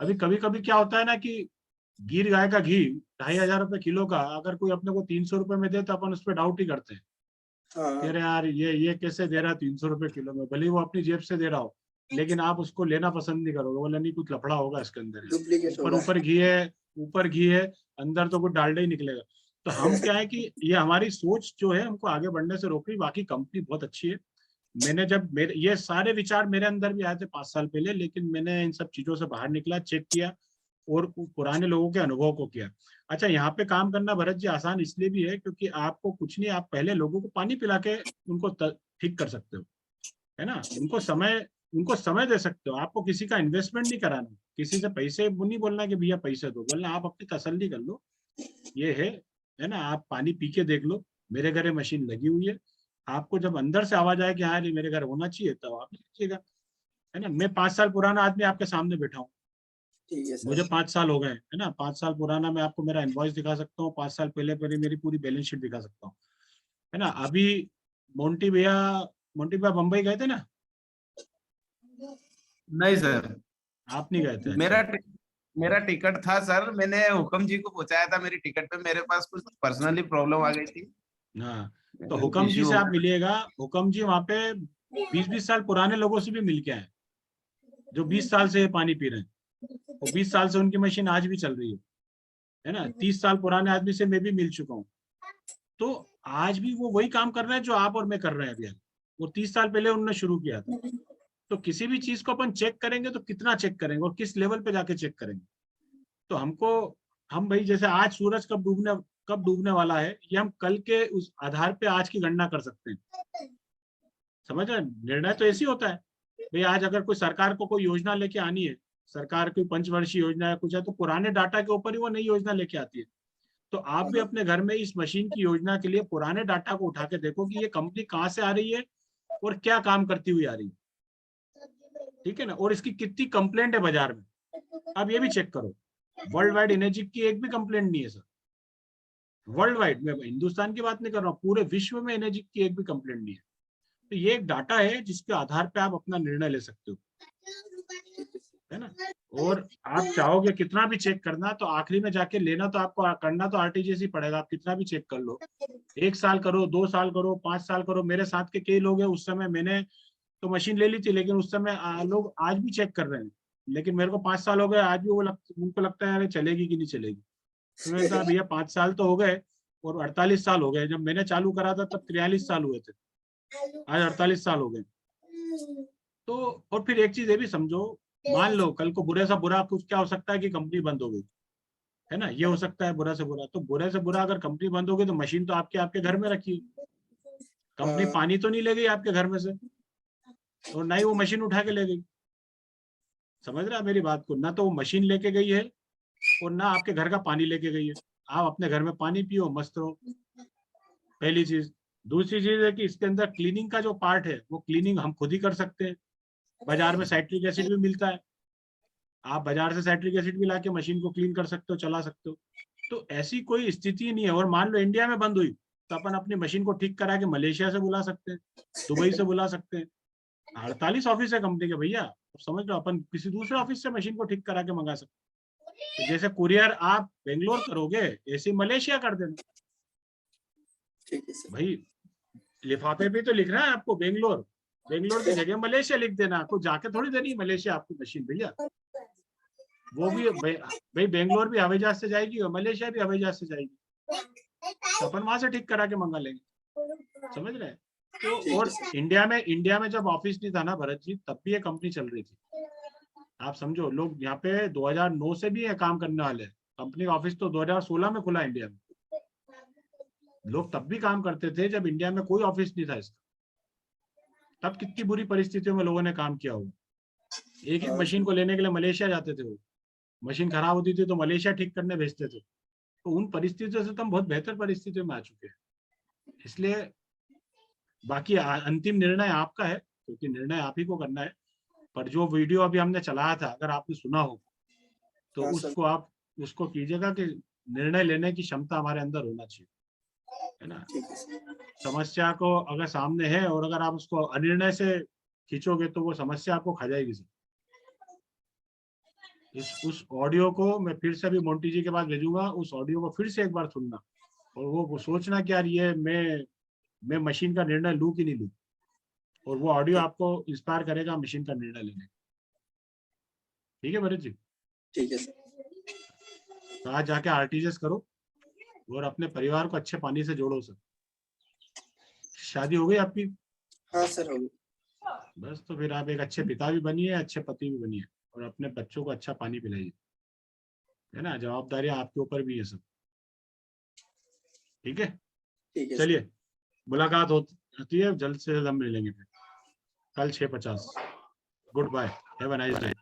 अभी कभी कभी क्या होता है ना कि गिर गाय का घी 2500 रुपए किलो का अगर कोई अपने को 300 रुपए में दे तो अपन उस पर डाउट ही करते हैं, कह रहे यार ये कैसे दे रहा है 300 रुपए किलो में, भले वो अपनी जेब से दे रहा हो, लेकिन आप उसको लेना पसंद नहीं करोगे, बोला नहीं कुछ लफड़ा होगा इसके अंदर, ऊपर घी है अंदर तो कुछ डालडा ही निकलेगा। तो हम क्या है कि ये हमारी सोच जो है हमको आगे बढ़ने से रोक रही। बाकी कंपनी बहुत अच्छी है। मैंने जब मेरे ये सारे विचार मेरे अंदर भी आए थे 5 साल पहले, लेकिन मैंने इन सब चीजों से बाहर निकला, चेक किया और पुराने लोगों के अनुभव को किया। अच्छा, यहाँ पे काम करना भरत जी आसान इसलिए भी है क्योंकि आपको कुछ नहीं, आप पहले लोगों को पानी पिला के उनको ठीक कर सकते हो, है ना। उनको समय दे सकते हो। आपको किसी का इन्वेस्टमेंट नहीं कराना, किसी से पैसे नहीं बोलना कि भैया पैसे दो, बोलना आप अपनी तसल्ली कर लो, ये है ना, आप पानी पी के देख लो, मेरे घर मशीन लगी हुई है। आपको जब अंदर से आवाज आए कि हाँ मेरे घर होना चाहिए, तब आप लीजिएगा, है ना। मैं 5 साल पुराना आदमी आपके सामने बैठा हूँ, मुझे 5 साल हो गए, है ना। 5 साल पुराना मैं आपको मेरा इनवॉइस दिखा सकता हूँ, 5 साल पहले मेरी पूरी बैलेंस शीट दिखा सकता हूँ, है ना। अभी मोंटी भैया बम्बई गए थे ना? नहीं सर, आप नहीं गए थे? मेरा टिकट था सर, मैंने हुकम जी को पहुंचाया था मेरी टिकट पे, मेरे पास कुछ पर्सनली प्रॉब्लम आ गई थी। हाँ, तो हुकम जी से आप मिलिएगा। हुकम जी वहाँ पे 20-20 साल पुराने लोगों से भी मिल के आए, जो 20 साल से पानी पी रहे हैं, और 20 साल से उनकी मशीन आज भी चल रही है ना। 30 साल पुराने आदमी से मैं भी मिल चुका हूँ, तो आज भी वो वही काम कर रहे हैं जो आप और मैं कर रहे हैं अभी। वो 30 साल पहले उन्होंने शुरू किया था। तो किसी भी चीज को अपन चेक करेंगे तो कितना चेक करेंगे और किस लेवल पे जाके चेक करेंगे। तो हम भाई जैसे आज सूरज कब डूबने वाला है, ये हम कल के उस आधार पे आज की गणना कर सकते हैं। समझ रहे? निर्णय तो ऐसी होता है भाई, आज अगर कोई सरकार को कोई योजना लेके आनी है, सरकार की पंचवर्षीय योजना है कुछ है, तो पुराने डाटा के ऊपर ही वो नई योजना लेके आती है। तो आप भी अपने घर में इस मशीन की योजना के लिए पुराने डाटा को उठा के देखो कि ये कंपनी कहाँ से आ रही है और क्या काम करती हुई आ रही है, ठीक है ना, और इसकी कितनी कंप्लेंट है बाजार में। अब ये भी चेक करो, वर्ल्ड वाइड एनर्जी की एक भी कंप्लेंट नहीं है सर, वर्ल्ड वाइड में, हिंदुस्तान की बात नहीं कर रहा हूँ, पूरे विश्व में एनर्जी की एक भी कंप्लेंट नहीं है। तो ये एक डाटा है जिसके आधार पे आप अपना निर्णय ले सकते हो, है ना। और आप चाहोगे कितना भी चेक करना, तो आखिरी में जाके लेना तो आपको करना तो आरटीजीएस ही पड़ेगा। आप कितना भी चेक कर लो, 1 साल करो, 2 साल करो, 5 साल करो। मेरे साथ के कई लोग हैं, उस समय मैंने तो मशीन ले ली थी, लेकिन उस समय लोग आज भी चेक कर रहे हैं, लेकिन मेरे को 5 साल हो गए, आज भी उनको लगता है अरे चलेगी कि नहीं चलेगी। तो मैंने कहा भैया 5 साल तो हो गए और 48 साल हो गए। जब मैंने चालू करा था तब 43 साल हुए थे, आज 48 साल हो गए। तो और फिर एक चीज ये भी समझो, मान लो कल को बुरे से बुरा कुछ क्या हो सकता है कि कंपनी बंद हो गई, है ना, ये हो सकता है बुरा से बुरा। तो बुरे से बुरा अगर कंपनी बंद हो गई तो मशीन तो आपके घर में रखी, कंपनी पानी तो नहीं ले गई आपके घर में से, और ना ही वो मशीन उठा के ले गई। समझ रहा है मेरी बात को? ना तो वो मशीन लेके गई है और ना आपके घर का पानी लेके गई है। आप अपने घर में पानी पियो, मस्त रहो, पहली चीज। दूसरी चीज है कि इसके अंदर क्लीनिंग का जो पार्ट है, वो क्लीनिंग हम खुद ही कर सकते हैं। बाजार में साइट्रिक एसिड भी मिलता है, आप बाजार से साइट्रिक एसिड भी लाके मशीन को क्लीन कर सकते हो, चला सकते हो। तो ऐसी कोई स्थिति नहीं है। और मान लो इंडिया में बंद हुई तो अपन अपनी मशीन को ठीक करा के मलेशिया से बुला सकते हैं, दुबई से बुला सकते हैं। 48 ऑफिस है कंपनी के भैया, समझ लो, अपन किसी दूसरे ऑफिस से मशीन को ठीक करा के मंगा सकते हैं। तो जैसे कुरियर आप बेंगलोर करोगे, ऐसे मलेशिया कर देना भाई। लिफाफे पे तो लिख रहा है आपको बेंगलोर की जगह मलेशिया लिख देना, आपको जाके थोड़ी देनी मलेशिया आपकी मशीन भैया। वो भी भाई बेंगलोर भी हवाई जहाज से जाएगी और मलेशिया भी हवाई जहाज से जाएगी, तो अपन वहां से ठीक करा के मंगा लेंगे। समझ रहे हैं? तो और इंडिया में जब ऑफिस नहीं था ना भरत जी, तब भी ये कंपनी चल रही थी। आप समझो, लोग यहाँ पे 2009 से भी काम करने वाले हैं। कंपनी का ऑफिस तो 2016 में खुला इंडिया में। लोग तब भी काम करते थे जब इंडिया में कोई ऑफिस नहीं था इसका। तब कितनी बुरी परिस्थितियों में लोगों ने काम किया होगा। एक मशीन को लेने के लिए मलेशिया जाते थे वो, मशीन खराब होती थी तो मलेशिया ठीक करने भेजते थे। तो उन परिस्थितियों से तो हम बहुत बेहतर परिस्थितियों में आ चुके हैं। इसलिए बाकी अंतिम निर्णय आपका है, क्योंकि निर्णय आप ही को करना है। पर जो वीडियो अभी हमने चलाया था, अगर आपने सुना हो तो उसको आप उसको कीजिएगा कि निर्णय लेने की क्षमता हमारे अंदर होना चाहिए, है ना। समस्या को अगर सामने है और अगर आप उसको अनिर्णय से खींचोगे तो वो समस्या आपको खा जाएगी। उस ऑडियो को मैं फिर से अभी मोंटी जी के पास भेजूंगा, उस ऑडियो को फिर से एक बार सुनना और वो सोचना कि यार ये मैं मशीन का निर्णय लूं कि नहीं लूं, और वो ऑडियो आपको इंस्पायर करेगा मशीन का निर्णय लेने। ठीक है भरत जी? ठीक है सर। तो आज जाके आरटीजीएस करो और अपने परिवार को अच्छे पानी से जोड़ो सर। शादी हो गई आपकी? हाँ सर हो गई। बस तो फिर आप एक अच्छे पिता भी बनिए, अच्छे पति भी बनिए और अपने बच्चों को अच्छा पानी पिलाइए, है ना। जवाबदारियां आपके ऊपर भी है सब। ठीक है? ठीक है। चलिए, मुलाकात होती है, जल्द से जल्द हम मिलेंगे फिर कल 6:50। Good bye, have a nice day.